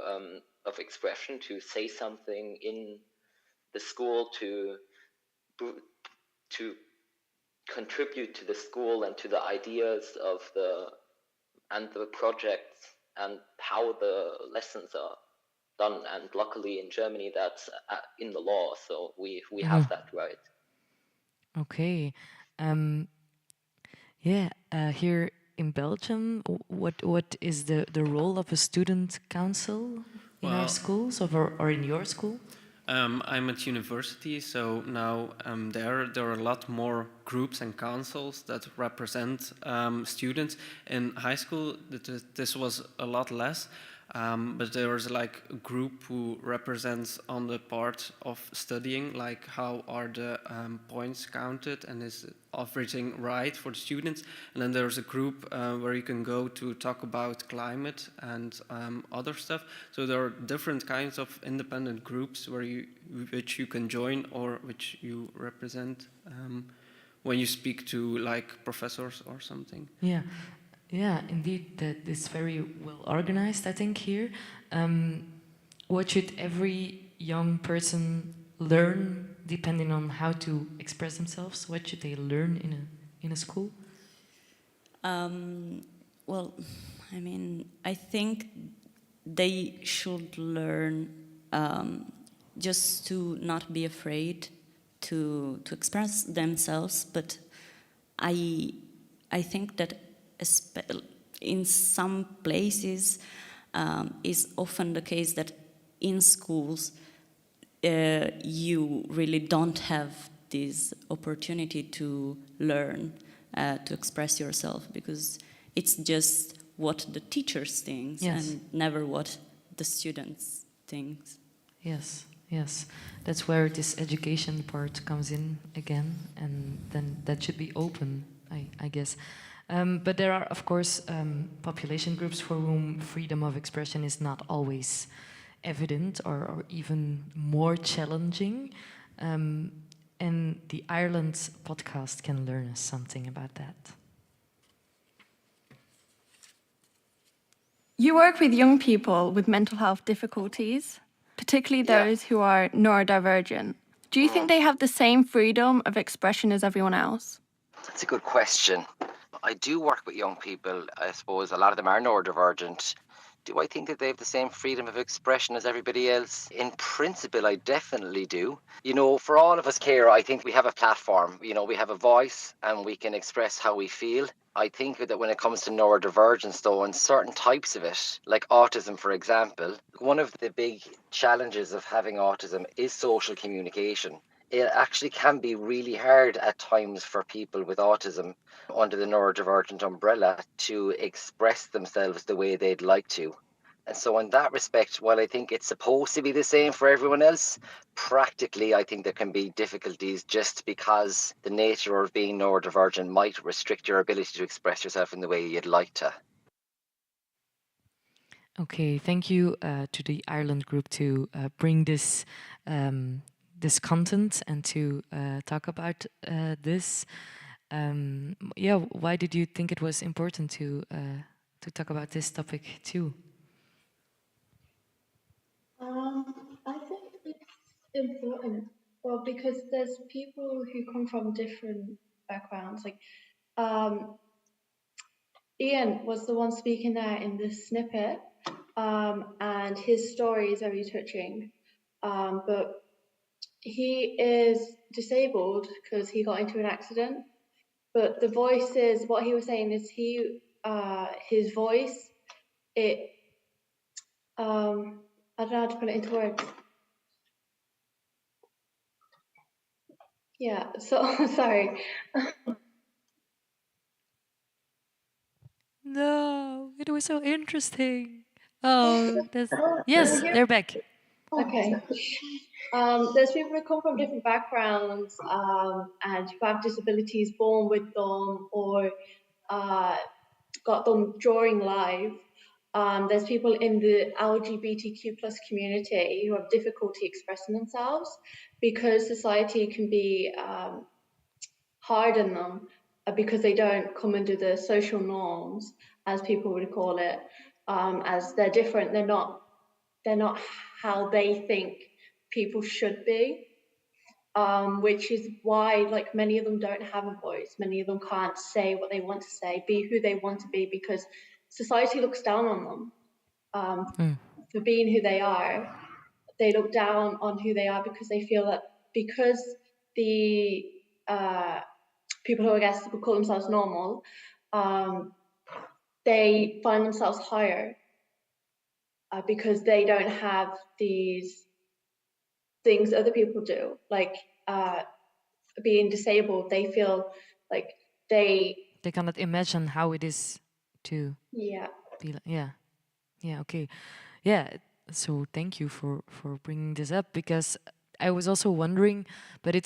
of expression, to say something in the school, to contribute to the school and to the ideas of the projects and how the lessons are done. And luckily in Germany that's in the law, so we have that right. Okay. Here in Belgium, what is the role of a student council in our schools, or in your school? I'm at university, so now there are a lot more groups and councils that represent students. In high school, this was a lot less, but there was like a group who represents on the part of studying, like how are the points counted and is everything right for the students. And then there's a group where you can go to talk about climate and other stuff. So there are different kinds of independent groups which you can join, or which you represent when you speak to like professors or something. Yeah, indeed, that is very well organized, I think, here. What should every young person learn, depending on how to express themselves? What should they learn in a school? Well, I mean, I think they should learn just to not be afraid to express themselves, but I think that in some places is often the case that in schools you really don't have this opportunity to learn to express yourself, because it's just what the teachers think and never what the students think. Yes, that's where this education part comes in again, and then that should be open, I guess. But there are, of course, population groups for whom freedom of expression is not always evident, or even more challenging. and the Ireland podcast can learn us something about that. You work with young people with mental health difficulties, particularly those who are neurodivergent. Do you think they have the same freedom of expression as everyone else? That's a good question. I do work with young people. I suppose a lot of them are neurodivergent. Do I think that they have the same freedom of expression as everybody else? In principle, I definitely do. You know, for all of us here, I think we have a platform. You know, we have a voice and we can express how we feel. I think that when it comes to neurodivergence, though, and certain types of it, like autism, for example, one of the big challenges of having autism is social communication. It actually can be really hard at times for people with autism under the neurodivergent umbrella to express themselves the way they'd like to. And so in that respect, while I think it's supposed to be the same for everyone else, practically I think there can be difficulties just because the nature of being neurodivergent might restrict your ability to express yourself in the way you'd like to. Okay, thank you to the Ireland group to bring this this content and to talk about this. Yeah, why did you think it was important to talk about this topic too? I think it's important. Well, because there's people who come from different backgrounds. Like, Ian was the one speaking there in this snippet, and his story is very touching. But he is disabled because he got into an accident. But the voices, what he was saying is his voice, it, I don't know how to put it into words. Yeah, so sorry. No, it was so interesting. Oh, that's, yes, they're back. Okay. There's people who come from different backgrounds and who have disabilities born with them or got them during life. There's people in the LGBTQ plus community who have difficulty expressing themselves because society can be hard on them because they don't come under the social norms, as people would call it, as they're different. They're not how they think people should be, which is why like many of them don't have a voice. Many of them can't say what they want to say, be who they want to be, because society looks down on them for being who they are. They look down on who they are because they feel that because the people who I guess would call themselves normal, they find themselves higher because they don't have these things other people do, like being disabled. They feel like they cannot imagine how it is to yeah be like, yeah, okay, yeah. So thank you for bringing this up, because I was also wondering, but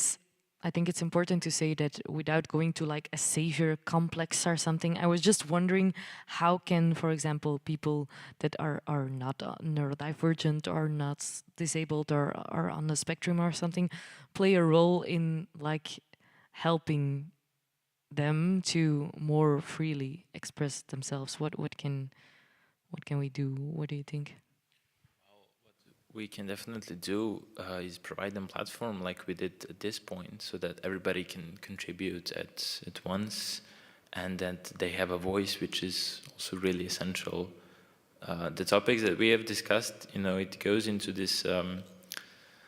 I think it's important to say that without going to like a savior complex or something, I was just wondering how can, for example, people that are not neurodivergent or not disabled or are on the spectrum or something play a role in like helping them to more freely express themselves. What can we do? What do you think? We can definitely do is provide them platform like we did at this point, so that everybody can contribute at once, and that they have a voice, which is also really essential. The topics that we have discussed, you know, it goes into this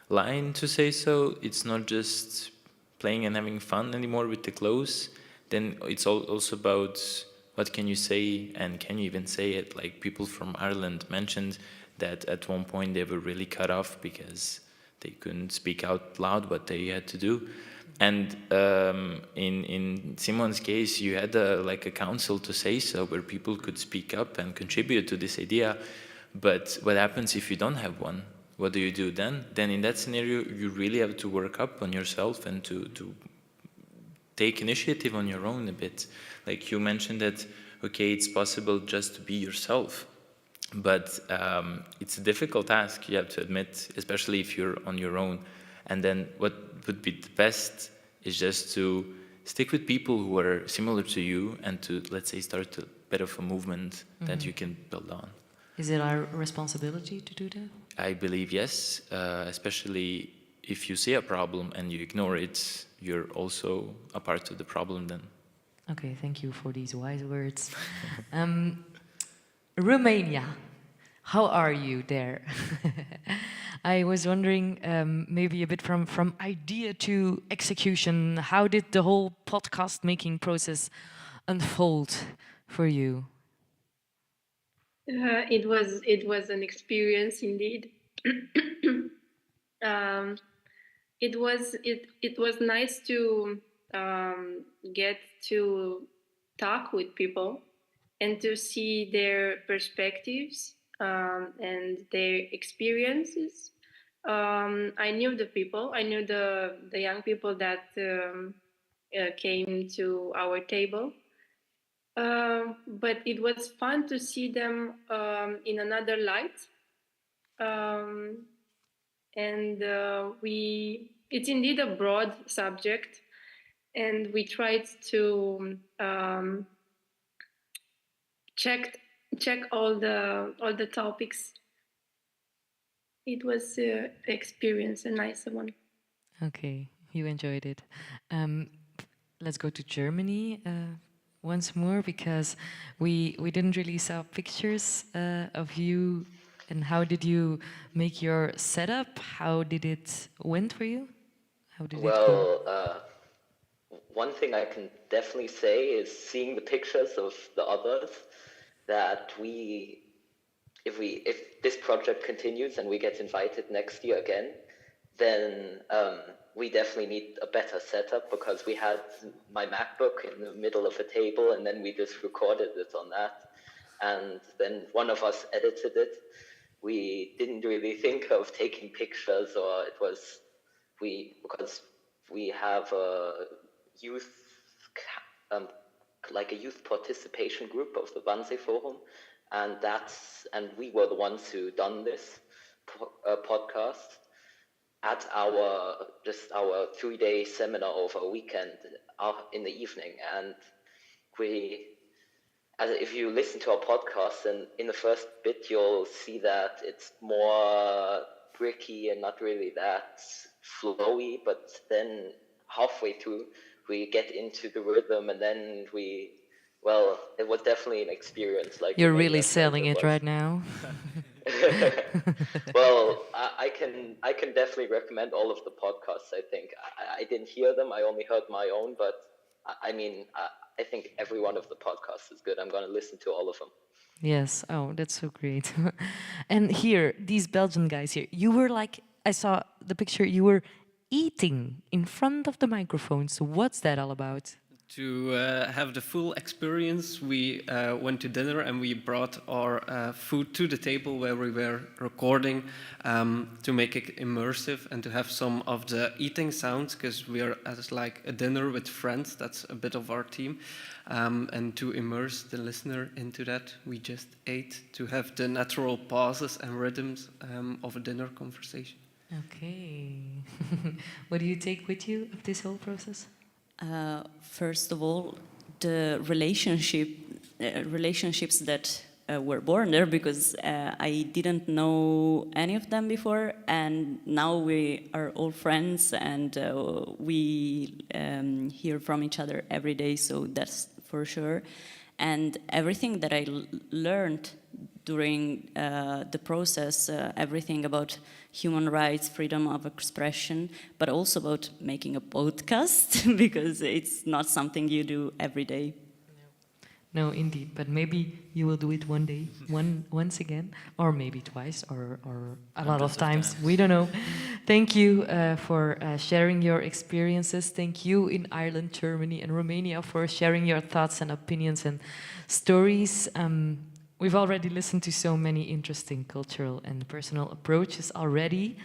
line, to say so. It's not just playing and having fun anymore with the clothes. Then it's also about what can you say, and can you even say it? Like people from Ireland mentioned that at one point they were really cut off because they couldn't speak out loud what they had to do. And in Simon's case, you had like a council to say so, where people could speak up and contribute to this idea. But what happens if you don't have one? What do you do then? Then in that scenario, you really have to work up on yourself and to take initiative on your own a bit. Like you mentioned that, okay, it's possible just to be yourself. But it's a difficult task, you have to admit, especially if you're on your own. And then what would be the best is just to stick with people who are similar to you and to, let's say, start a bit of a movement that you can build on. Is it our responsibility to do that? I believe yes, especially if you see a problem and you ignore it, you're also a part of the problem then. Okay, thank you for these wise words. Romania, how are you there? I was wondering, maybe a bit from idea to execution, how did the whole podcast making process unfold for you? It was an experience indeed. um, it was nice to get to talk with people and to see their perspectives and their experiences. I knew the people. I knew the young people that came to our table. But it was fun to see them in another light. Um, and it's indeed a broad subject, and we tried to check all the topics. It was an experience, a nice one. Okay, you enjoyed it. Let's go to Germany once more, because we didn't really saw pictures of you. And how did you make your setup? How did it went for you? How did it go? Well, one thing I can definitely say is seeing the pictures of the others, that if this project continues and we get invited next year again, then we definitely need a better setup, because we had my MacBook in the middle of a table and then we just recorded it on that. And then one of us edited it. We didn't really think of taking pictures, or because we have a youth, like a youth participation group of the Wannsee Forum, and we were the ones who done this podcast at our 3-day seminar over a weekend in the evening. And if you listen to our podcast, and in the first bit you'll see that it's more bricky and not really that flowy, but then halfway through we get into the rhythm, and then it was definitely an experience. Like You're Romania really said, selling it right now. Well, I can definitely recommend all of the podcasts. I think I didn't hear them. I only heard my own, but I think every one of the podcasts is good. I'm going to listen to all of them. Yes. Oh, that's so great. And here, these Belgian guys here, you were like, I saw the picture, you were eating in front of the microphone. So what's that all about? To have the full experience, we went to dinner and we brought our food to the table where we were recording, to make it immersive and to have some of the eating sounds, because we are as like a dinner with friends. That's a bit of our theme. And to immerse the listener into that, we just ate to have the natural pauses and rhythms of a dinner conversation. Okay. What do you take with you of this whole process? First of all, the relationships that were born there, because I didn't know any of them before, and now we are all friends, and we hear from each other every day, so that's for sure. And everything that I learned during the process, everything about human rights, freedom of expression, but also about making a podcast, because it's not something you do every day. No, indeed. But maybe you will do it one day, once again, or maybe twice, or a lot of times. We don't know. Thank you for sharing your experiences. Thank you in Ireland, Germany, and Romania for sharing your thoughts and opinions and stories. We've already listened to so many interesting cultural and personal approaches already.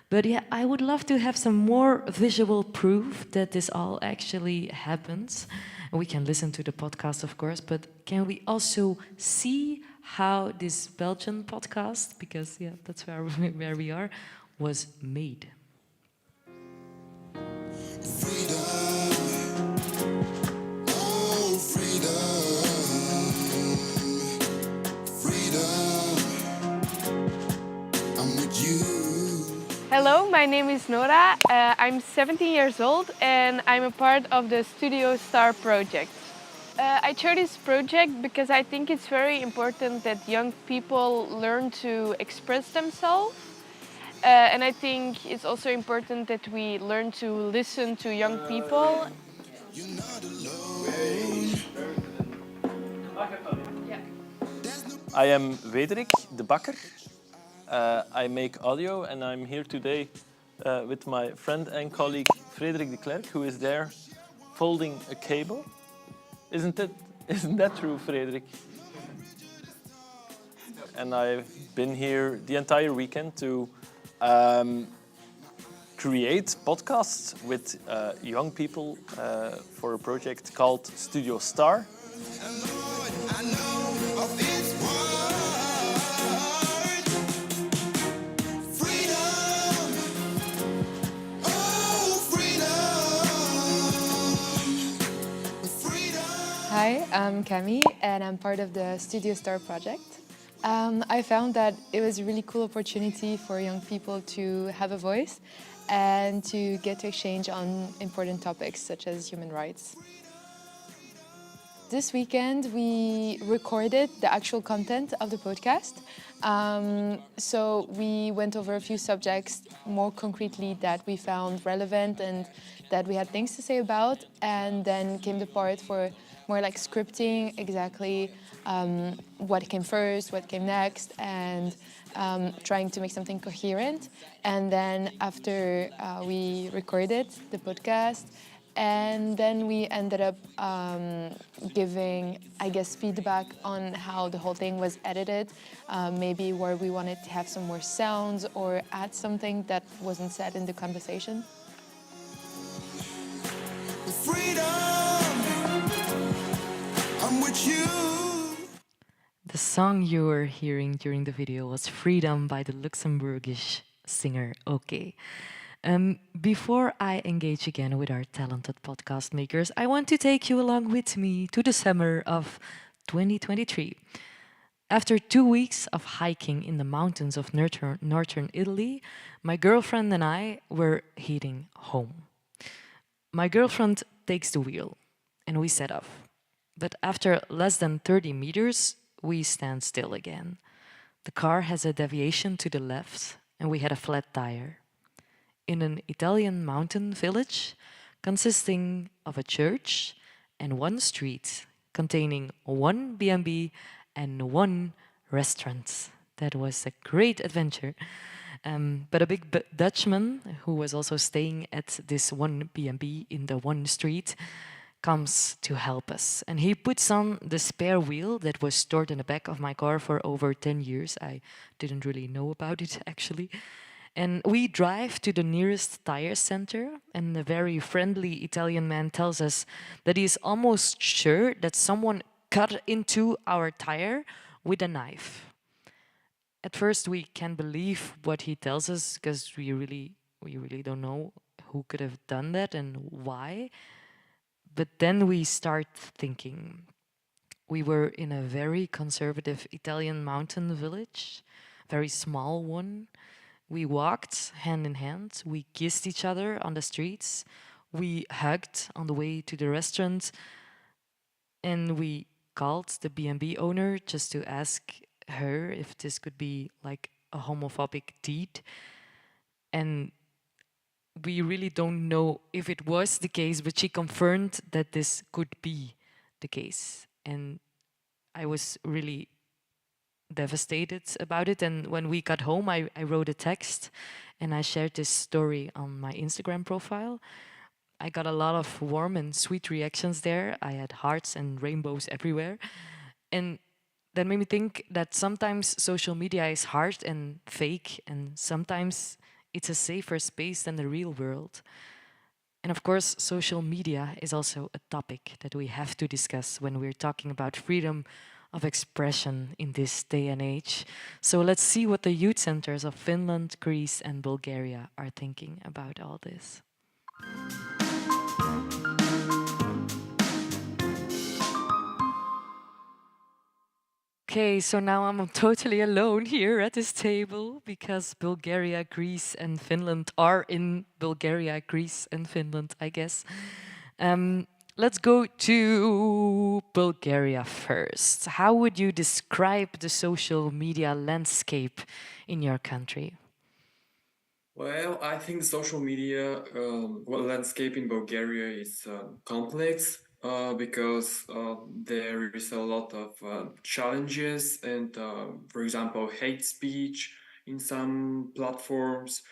But yeah, I would love to have some more visual proof that this all actually happens. We can listen to the podcast, of course, but can we also see how this Belgian podcast, because yeah, that's where we are, was made? Hello, my name is Nora. I'm 17 years old and I'm a part of the StudioStar project. I chose this project because I think it's very important that young people learn to express themselves. And I think it's also important that we learn to listen to young people. I am Wederik de Bakker. I make audio and I'm here today with my friend and colleague Frederik de Klerk, who is there folding a cable. Isn't that true, Frederik? And I've been here the entire weekend to create podcasts with young people for a project called StudioStar. Hi, I'm Cami and I'm part of the StudioStar project. I found that it was a really cool opportunity for young people to have a voice and to get to exchange on important topics such as human rights. This weekend, we recorded the actual content of the podcast. So we went over a few subjects more concretely that we found relevant and that we had things to say about. And then came the part for more like scripting, exactly what came first, what came next, and trying to make something coherent. And then after we recorded the podcast, and then we ended up giving, I guess, feedback on how the whole thing was edited, maybe where we wanted to have some more sounds or add something that wasn't said in the conversation. I'm with you. The song you were hearing during the video was Freedom by the Luxembourgish singer OK. Before I engage again with our talented podcast makers, I want to take you along with me to the summer of 2023. After 2 weeks of hiking in the mountains of northern Italy, my girlfriend and I were heading home. My girlfriend takes the wheel and we set off. But after less than 30 meters, we stand still again. The car has a deviation to the left and we had a flat tire. In an Italian mountain village consisting of a church and one street containing one B&B and one restaurant. That was a great adventure. But a big Dutchman who was also staying at this one B&B in the one street comes to help us. And he puts on the spare wheel that was stored in the back of my car for over 10 years. I didn't really know about it actually. And we drive to the nearest tire center, and a very friendly Italian man tells us that he is almost sure that someone cut into our tire with a knife. At first, we can't believe what he tells us because we really don't know who could have done that and why. But then we start thinking. We were in a very conservative Italian mountain village, very small one. We walked hand in hand, we kissed each other on the streets, we hugged on the way to the restaurant, and we called the B&B owner just to ask her if this could be like a homophobic deed. And we really don't know if it was the case, but she confirmed that this could be the case. And I was really devastated about it. And when we got home, I wrote a text and I shared this story on my Instagram profile. I got a lot of warm and sweet reactions there. I had hearts and rainbows everywhere. And that made me think that sometimes social media is hard and fake, and sometimes it's a safer space than the real world. And of course, social media is also a topic that we have to discuss when we're talking about freedom of expression in this day and age. So let's see what the youth centers of Finland, Greece, and Bulgaria are thinking about all this. Okay, so now I'm totally alone here at this table because Bulgaria, Greece, and Finland are in Bulgaria, Greece, and Finland, I guess. Um, let's go to Bulgaria first. How would you describe the social media landscape in your country? Well, I think the social media landscape in Bulgaria is complex because there is a lot of challenges and, for example, hate speech in some platforms.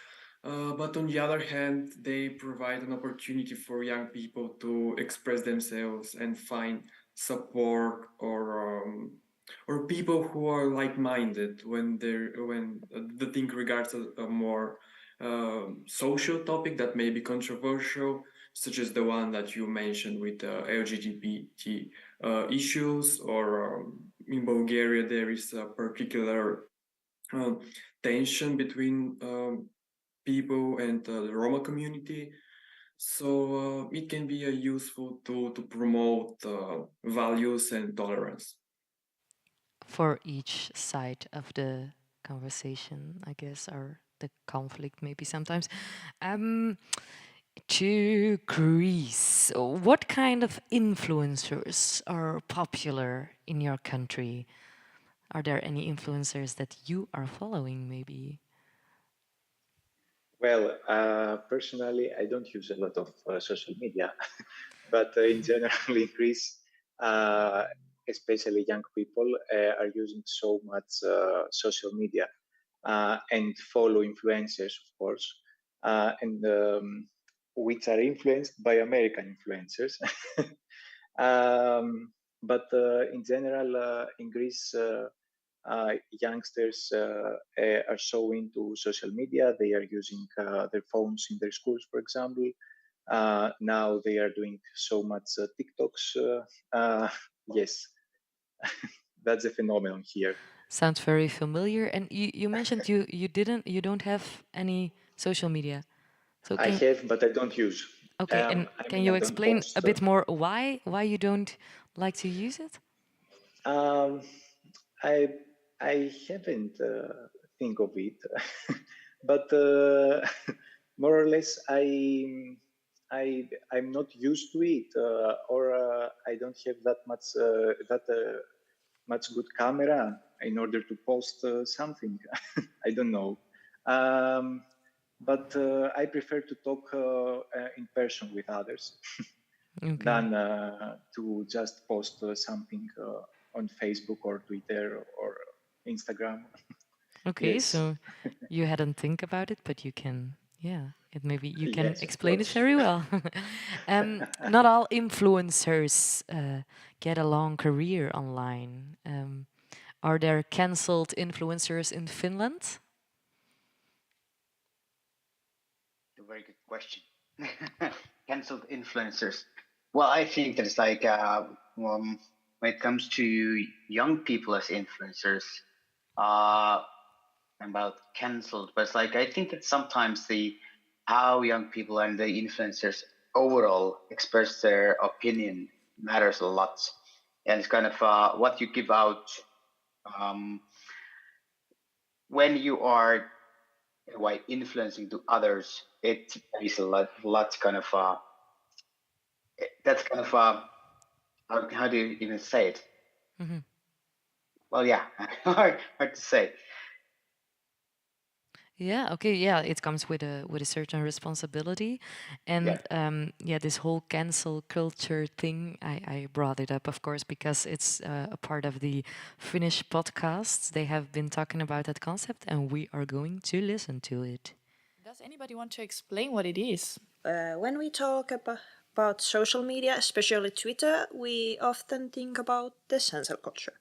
But on the other hand, they provide an opportunity for young people to express themselves and find support or people who are like-minded when the thing regards a more social topic that may be controversial, such as the one that you mentioned with LGBT issues, or in Bulgaria there is a particular um, tension between people and the Roma community. So it can be a useful tool to promote values and tolerance. For each side of the conversation, I guess, or the conflict, maybe sometimes. Um, to Greece, what kind of influencers are popular in your country? Are there any influencers that you are following, maybe? Well, personally, I don't use a lot of social media, but in general, in Greece, uh, especially young people, are using so much social media and follow influencers, of course, and which are influenced by American influencers. But in general, in Greece, youngsters are so into social media. They are using their phones in their schools, for example. Now they are doing so much TikToks. Yes, that's a phenomenon here. Sounds very familiar. And you mentioned you don't have any social media. So I have, but I don't use. okay, and I can mean, you I don't explain a post. bit more why you don't like to use it? Um, I I haven't think of it, but more or less I'm not used to it, or I don't have that much good camera in order to post something. I don't know. Um, but I prefer to talk in person with others Okay. than to just post something on Facebook or Twitter or Instagram. Okay, Yes. so you hadn't think about it, but you can, yeah, it maybe you can Yes, of explain it course. very well. Not all influencers get a long career online. Are there cancelled influencers in Finland? A very good question. Cancelled influencers. Well, I think that it's like when it comes to young people as influencers, uh, about cancelled, but it's like I think that sometimes the how young people and the influencers overall express their opinion matters a lot, and it's kind of what you give out um, when you are in a way influencing to others. It is a lot kind of that's kind of how do you even say it? Hmm. Well, yeah, hard to say. Yeah, okay, yeah, it comes with a certain responsibility, Yeah. and yeah, this whole cancel culture thing, I brought it up, of course, because it's a part of the Finnish podcasts. They have been talking about that concept, and we are going to listen to it. Does anybody want to explain what it is? When we talk about social media, especially Twitter, we often think about the cancel culture,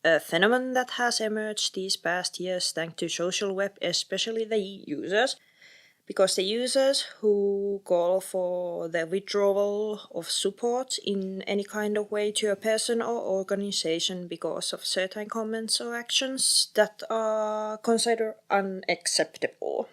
a phenomenon that has emerged these past years thanks to social web, especially the users, because the users who call for the withdrawal of support in any kind of way to a person or organization because of certain comments or actions that are considered unacceptable.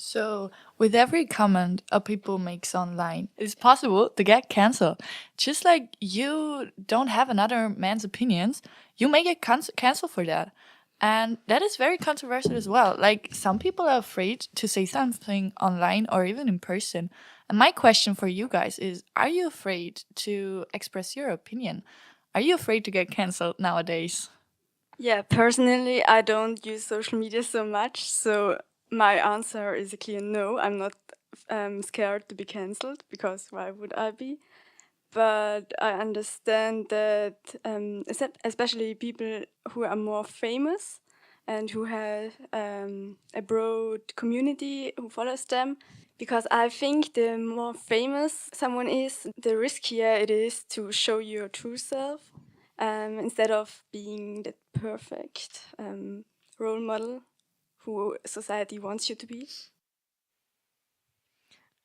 So, with every comment a people makes online, it's possible to get cancelled. Just like you don't have another man's opinions, you may get cancelled for that. And that is very controversial as well. Like, some people are afraid to say something online or even in person. And my question for you guys is, are you afraid to express your opinion? Are you afraid to get cancelled nowadays? Yeah, personally, I don't use social media so much, so my answer is a clear no. I'm not scared to be cancelled because why would I be? But I understand that, especially people who are more famous and who have a broad community who follows them, because I think the more famous someone is, the riskier it is to show your true self instead of being the perfect role model who society wants you to be.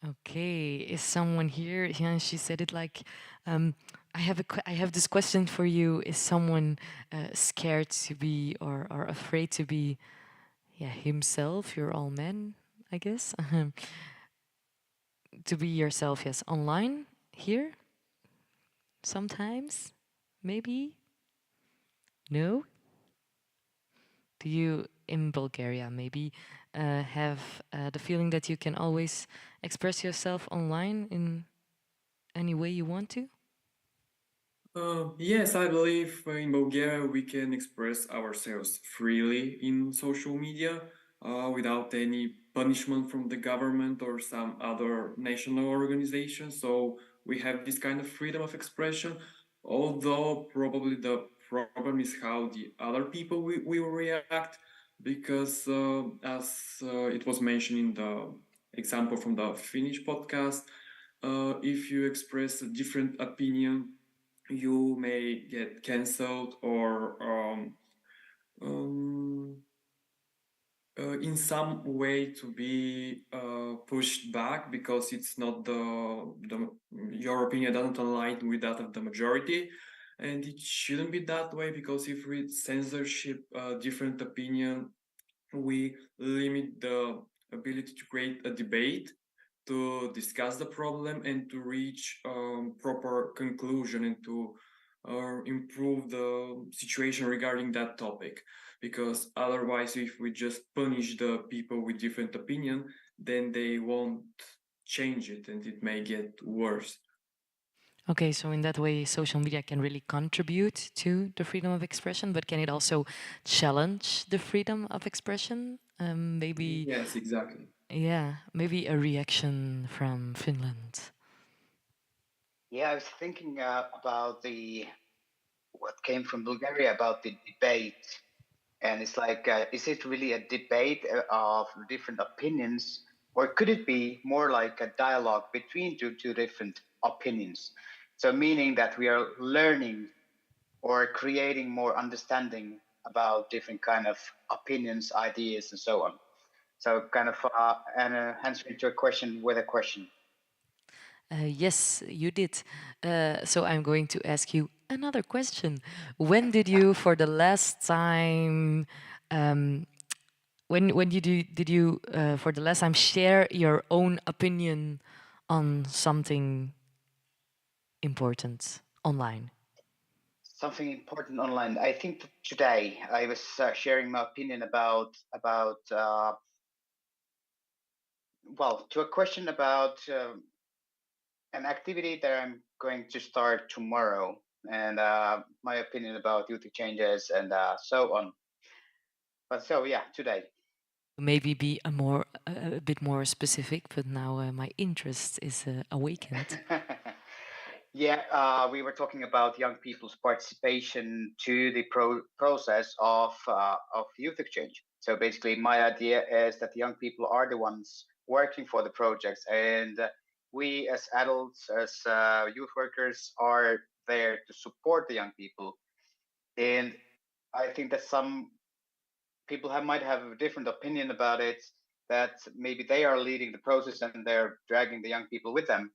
Okay, is someone here? Yeah, she said it like, I have this question for you. Is someone scared to be or afraid to be, yeah, himself? You're all men, I guess. To be yourself, yes. Online, here, sometimes, maybe. No. Do you in Bulgaria maybe have the feeling that you can always express yourself online in any way you want to? Yes, I believe in Bulgaria we can express ourselves freely in social media without any punishment from the government or some other national organization. So we have this kind of freedom of expression, although probably the problem is how the other people will react, because as it was mentioned in the example from the Finnish podcast, if you express a different opinion, you may get cancelled or um, in some way to be pushed back because it's not the your opinion doesn't align with that of the majority, and it shouldn't be that way, because if we censorship different opinion, we limit the ability to create a debate, to discuss the problem, and to reach proper conclusion, and to improve the situation regarding that topic. Because otherwise, if we just punish the people with different opinion, then they won't change it, and it may get worse. Okay, so in that way, social media can really contribute to the freedom of expression, but can it also challenge the freedom of expression? Maybe, Yes, exactly. yeah, maybe a reaction from Finland. Yeah, I was thinking about the what came from Bulgaria about the debate, and it's like, is it really a debate of different opinions, or could it be more like a dialogue between two different opinions? So meaning that we are learning or creating more understanding about different kind of opinions, ideas, and so on. So kind of answering to a question with a question. Yes, you did. So I'm going to ask you another question. When did you, for the last time, um, when did you for the last time share your own opinion on something important online? Something important online. I think that today I was sharing my opinion about well, to a question about an activity that I'm going to start tomorrow, and my opinion about youth changes and so on. But so yeah, today. Maybe be a bit more specific, but now my interest is awakened. Yeah, we were talking about young people's participation to the process of youth exchange. So basically, my idea is that young people are the ones working for the projects, and we as adults, as youth workers, are there to support the young people. And I think that some people might have a different opinion about it. That maybe they are leading the process and they're dragging the young people with them,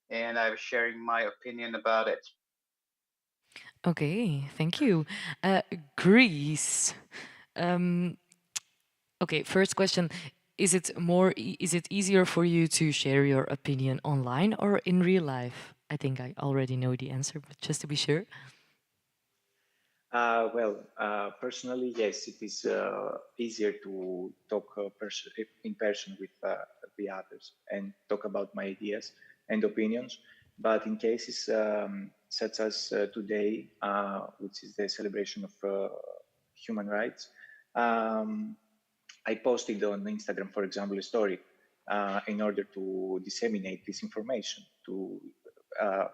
and I was sharing my opinion about it. Okay, thank you. Greece. Um, okay, first question. is it easier for you to share your opinion online or in real life? I think I already know the answer, but just to be sure. Personally, yes, it is easier to talk in person with the others and talk about my ideas and opinions. But in cases such as today, which is the celebration of human rights, um, I posted on Instagram, for example, a story in order to disseminate this information uh,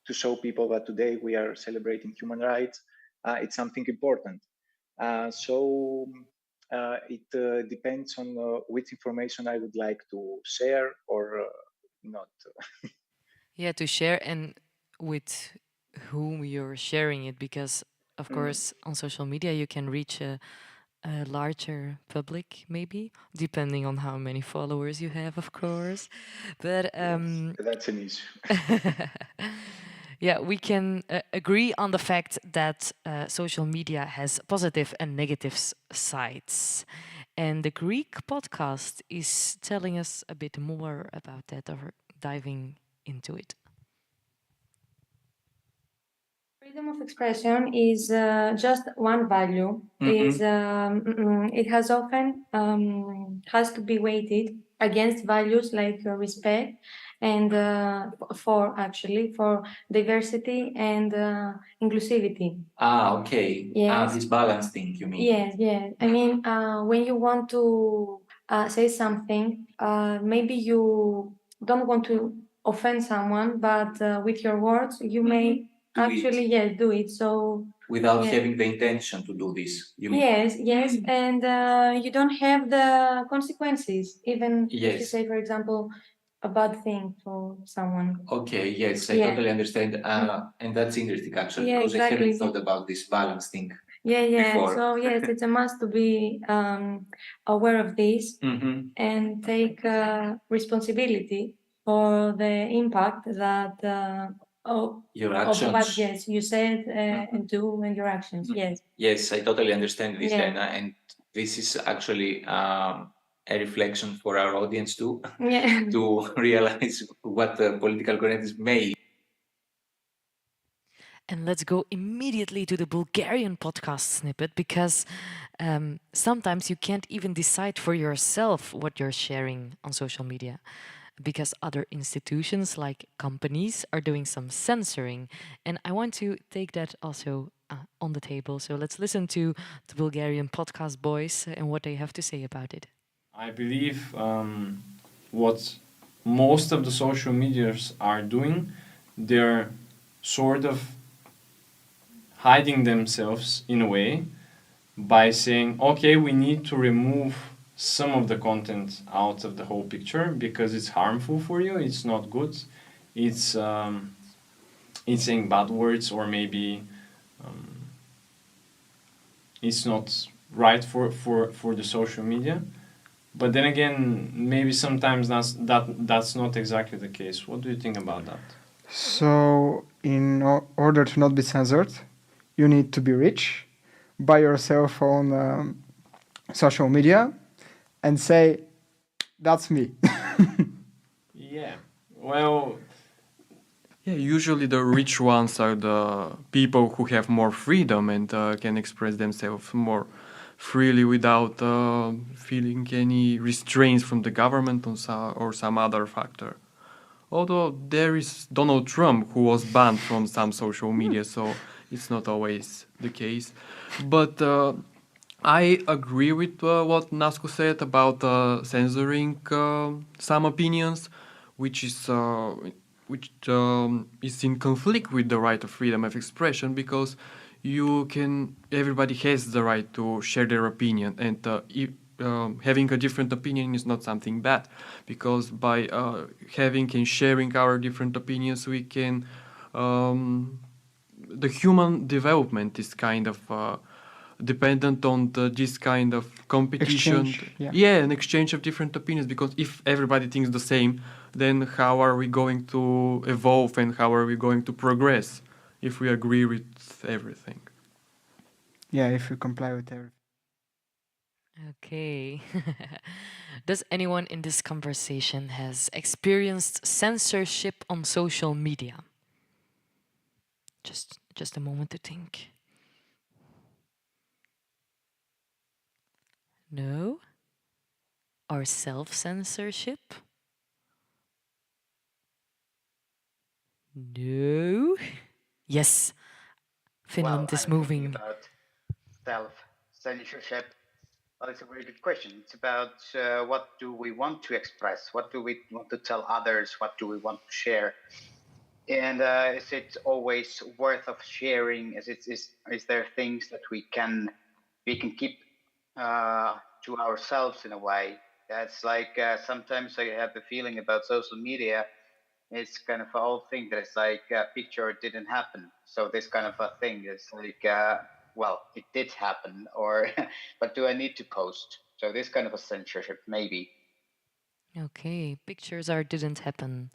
to show people that today we are celebrating human rights. It's something important. It depends on which information I would like to share or not. Yeah, to share and with whom you're sharing it, because of course on social media you can reach a larger public, maybe depending on how many followers you have, of course. But Yes, that's an issue. yeah, we can agree on the fact that social media has positive and negative sides. And the Greek podcast is telling us a bit more about that, or diving into it. Freedom of expression is just one value. It has often has to be weighted against values like respect and for diversity and inclusivity. Okay. Yes. This balance thing, you mean? Yes, yes. I mean, when you want to say something, maybe you don't want to offend someone, but with your words, you may Do it. actually, yes, do it. So, Without yeah. having the intention to do this, you mean? Yes, yes, and you don't have the consequences, even if you Yes. say, for example, a bad thing for someone. Okay, yes, I Yeah. totally understand. And that's interesting actually, Yeah, because I exactly. haven't thought about this balance thing Yeah, yeah. before. So yes, it's a must to be aware of this Mhm. and take responsibility for the impact that Your of what actions. yes you said and do and your actions. Yes. Yes, I totally understand this, Yeah. Dana, and this is actually a reflection for our audience too, Yeah. to realize what the political correctness may. And let's go immediately to the Bulgarian podcast snippet, because sometimes you can't even decide for yourself what you're sharing on social media, because other institutions like companies are doing some censoring. And I want to take that also on the table. So let's listen to the Bulgarian podcast boys and what they have to say about it. I believe what most of the social medias are doing, they're sort of hiding themselves in a way by saying, okay, we need to remove some of the content out of the whole picture because it's harmful for you, it's not good, it's saying bad words, or maybe it's not right for the social media. But then again, maybe sometimes that's not exactly the case. What do you think about that? So, in order to not be censored, you need to be rich, buy yourself on social media, and say, "That's me." Yeah. Well, Yeah, usually the rich ones are the people who have more freedom and can express themselves more freely without feeling any restraints from the government or some other factor. Although there is Donald Trump who was banned from some social media, so it's not always the case. But I agree with what Nasco said about censoring some opinions, which is is in conflict with the right of freedom of expression, because everybody has the right to share their opinion, and having a different opinion is not something bad, because by having and sharing our different opinions, we can the human development is kind of dependent on this kind of competition. Exchange, yeah. An exchange of different opinions, because if everybody thinks the same, then how are we going to evolve and how are we going to progress if we agree with everything? Yeah, if you comply with everything. Okay. Does anyone in this conversation has experienced censorship on social media? Just a moment to think. No? Or self-censorship? No? Yes. Well, Finland is I'm thinking moving. about self-censorship. Well, it's a very good question. It's about what do we want to express? What do we want to tell others? What do we want to share? And is it always worth of sharing? Is there things that we can keep to ourselves in a way? That's like sometimes I have the feeling about social media. It's kind of a whole thing that it's like a picture didn't happen. So this kind of a thing is like, well, it did happen, or but do I need to post? So this kind of a censorship, maybe. Okay, pictures are didn't happen.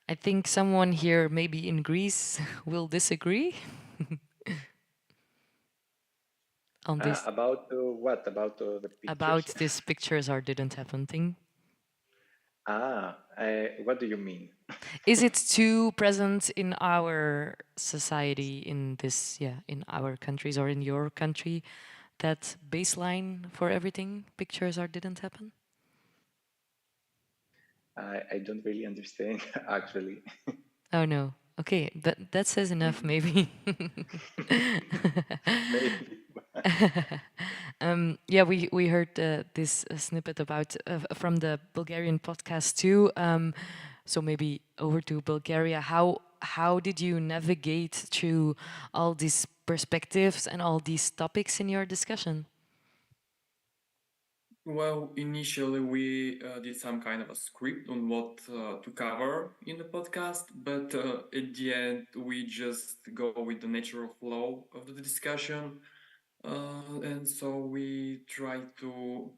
I think someone here, maybe in Greece, will disagree on this. About what? About the About pictures? this pictures are didn't happen thing. What do you mean? Is it too present in our society, in this, yeah, in our countries or in your country, that baseline for everything, pictures are didn't happen? I don't really understand, actually. Oh no. Okay, that says enough, maybe. Maybe. Yeah, we heard this snippet about from the Bulgarian podcast too. So maybe over to Bulgaria. How did you navigate through all these perspectives and all these topics in your discussion? Well, initially we did some kind of a script on what to cover in the podcast, but at the end we just go with the natural flow of the discussion. And so we try to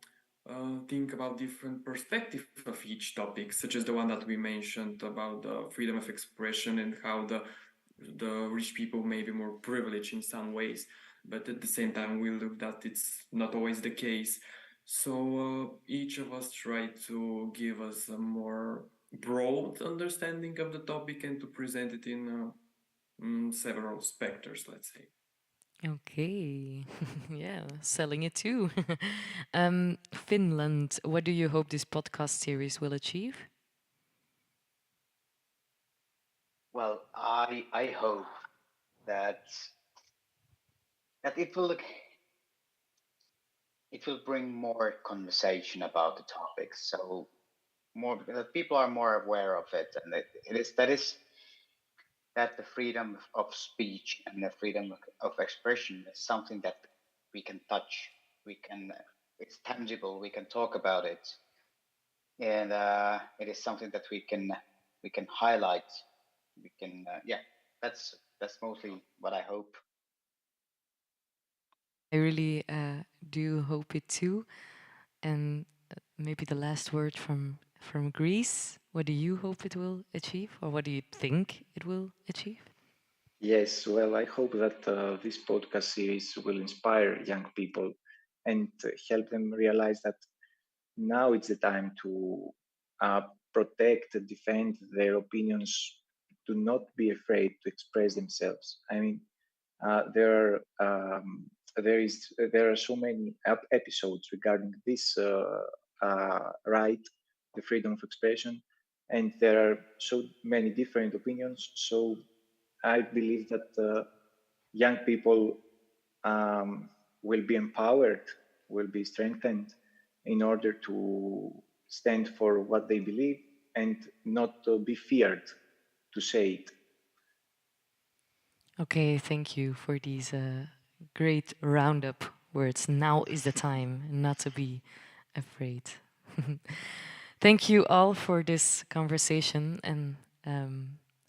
think about different perspectives of each topic, such as the one that we mentioned about the freedom of expression and how the rich people may be more privileged in some ways, but at the same time we look that it's not always the case. So each of us try to give us a more broad understanding of the topic and to present it in several specters, let's say. Okay, yeah, selling it too. Finland, what do you hope this podcast series will achieve? Well, I hope that it will bring more conversation about the topic, so more that people are more aware of it, and that the freedom of speech and the freedom of expression is something that we can touch. It's tangible. We can talk about it, and it is something that we can highlight. We can, yeah. That's mostly what I hope. I really do hope it too. And maybe the last word from Greece. What do you hope it will achieve, or what do you think it will achieve? Yes, well, I hope that this podcast series will inspire young people and help them realize that now it's the time to uh, protect and defend their opinions. Do not be afraid to express themselves. I mean, there are so many episodes regarding this right, the freedom of expression, and there are so many different opinions. So I believe that young people um, will be empowered, will be strengthened in order to stand for what they believe and not to be feared to say it. Okay, thank you for these great roundup words. Now is the time not to be afraid. Thank you all for this conversation. And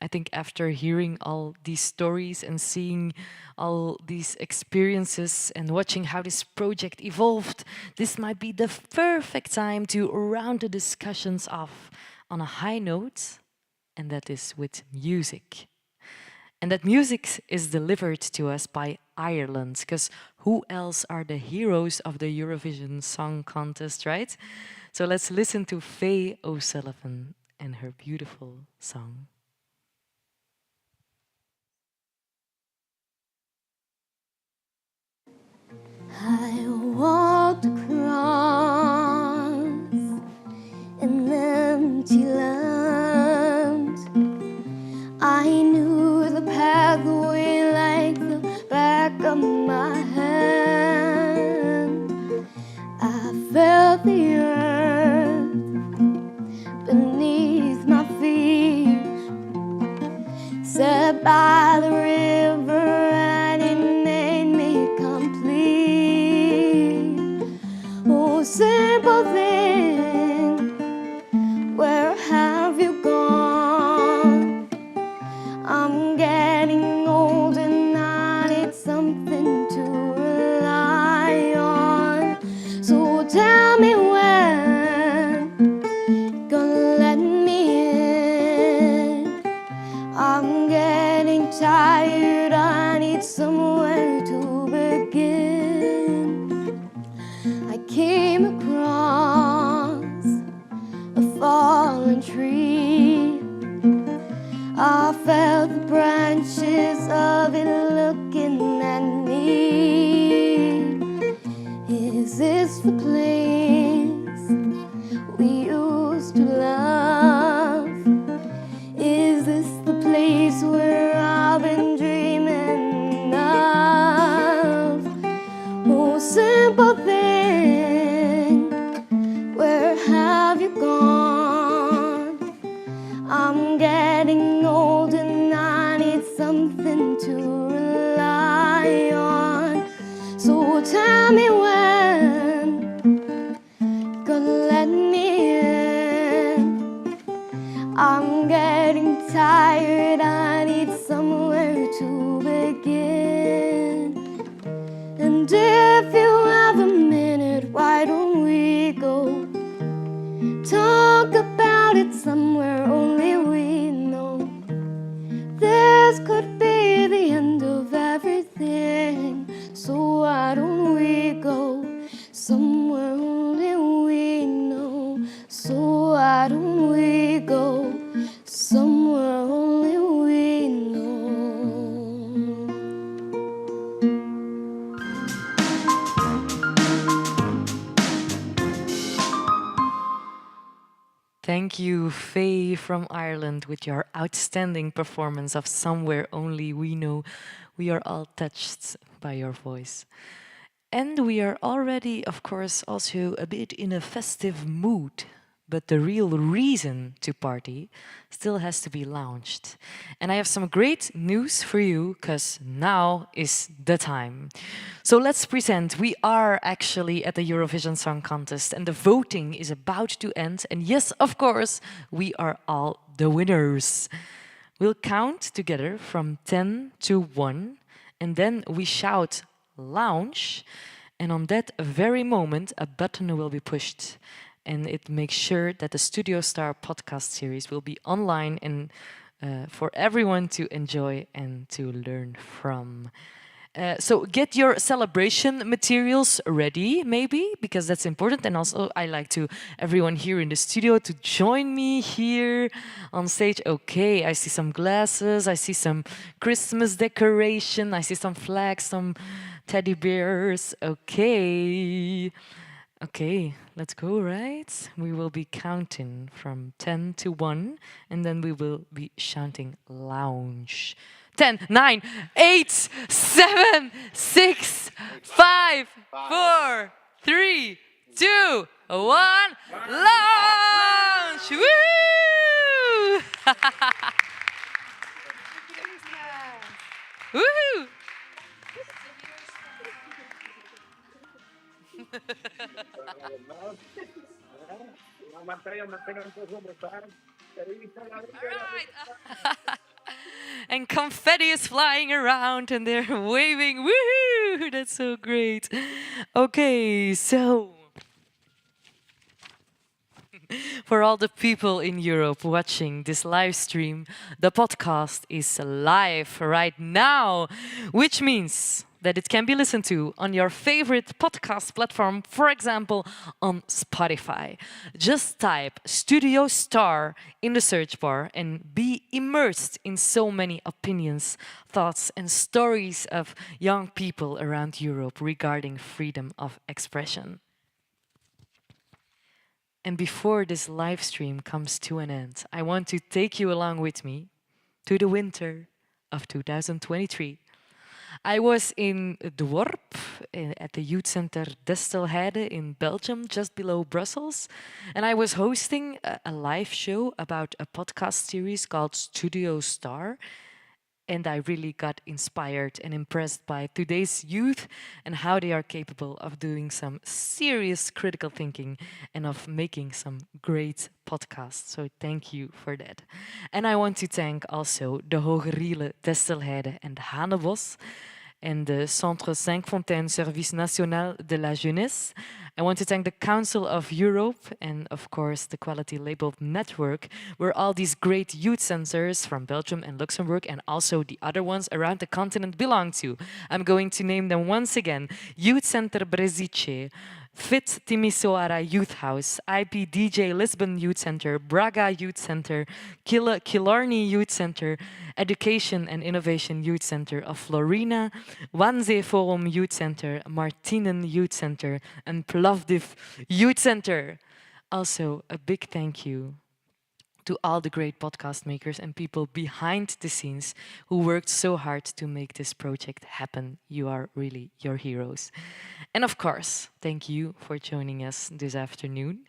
I think after hearing all these stories and seeing all these experiences and watching how this project evolved, this might be the perfect time to round the discussions off on a high note, and that is with music. And that music is delivered to us by Ireland, because who else are the heroes of the Eurovision Song Contest, right? So let's listen to Faye O'Sullivan and her beautiful song. I walked across an empty land. I knew the pathway like the back of my hand. I felt the earth beneath my feet. Sat by the river and it made me complete. Oh, simple thing, where have you gone? I'm getting old and I need something to rely on. So tell me when gonna let me in. I'm getting tired, I need somewhere to begin. I came across a fallen tree. I felt the branches of it looking at me. Is this the place we used to love? Is this the place where I've been dreaming of? Oh, simple thing, where have you gone? I'm getting old and I need something to rely on. So tell me when you're gonna let me in. I'm getting tired, I need somewhere to begin. And if you have a minute, why don't we go talk about it somewhere only we know? This could be the end of everything, so why don't we go somewhere only we know? So why don't we go somewhere only we know? Thank you, Faye from Ireland, with your outstanding performance of Somewhere Only We Know. We are all touched by your voice. And we are already, of course, also a bit in a festive mood. But the real reason to party still has to be launched. And I have some great news for you, because now is the time. So let's present. We are actually at the Eurovision Song Contest, and the voting is about to end. And yes, of course, we are all the winners. We'll count together from 10 to 1, and then we shout launch, and on that very moment a button will be pushed, and it makes sure that the StudioStar podcast series will be online and for everyone to enjoy and to learn from. So get your celebration materials ready, maybe, because that's important. And also, I like to everyone here in the studio to join me here on stage. Okay, I see some glasses, I see some Christmas decoration, I see some flags, some teddy bears. Okay. Okay, let's go, right? We will be counting from 10 to 1, and then we will be shouting lounge. 10, 9, 8, 7, 6, 5, 4, 3, 2, 1, launch! Woo! Woohoo! And confetti is flying around and they're waving. Woohoo! That's so great. Okay, so for all the people in Europe watching this live stream, the podcast is live right now, which means that it can be listened to on your favorite podcast platform, for example, on Spotify. Just type Studio Star in the search bar and be immersed in so many opinions, thoughts, and stories of young people around Europe regarding freedom of expression. And before this live stream comes to an end, I want to take you along with me to the winter of 2023. I was in Dworp at the youth center Destelheide in Belgium, just below Brussels, and I was hosting a live show about a podcast series called Studio Star. And I really got inspired and impressed by today's youth and how they are capable of doing some serious critical thinking and of making some great podcasts. So thank you for that. And I want to thank also the Hogeriele, Destelheide and Hanebos and the Centre Cinquantaine Service National de la Jeunesse. I want to thank the Council of Europe and, of course, the Quality Label Network, where all these great youth centers from Belgium and Luxembourg and also the other ones around the continent belong to. I'm going to name them once again. Youth Center Brezice, Fit Timisoara Youth House, IPDJ Lisbon Youth Center, Braga Youth Center, Killarney Youth Center, Education and Innovation Youth Center of Florina, Wannsee Forum Youth Center, Martinen Youth Center, and Plovdiv Youth Center. Also, a big thank you to all the great podcast makers and people behind the scenes who worked so hard to make this project happen. You are really your heroes. And of course, thank you for joining us this afternoon.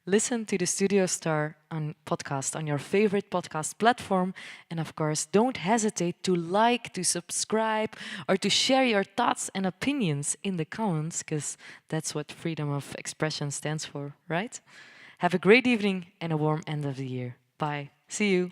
Listen to the Studio Star on podcast on your favorite podcast platform. And of course, don't hesitate to like, to subscribe, or to share your thoughts and opinions in the comments, because that's what freedom of expression stands for, right? Have a great evening and a warm end of the year. Bye. See you.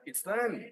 It's done.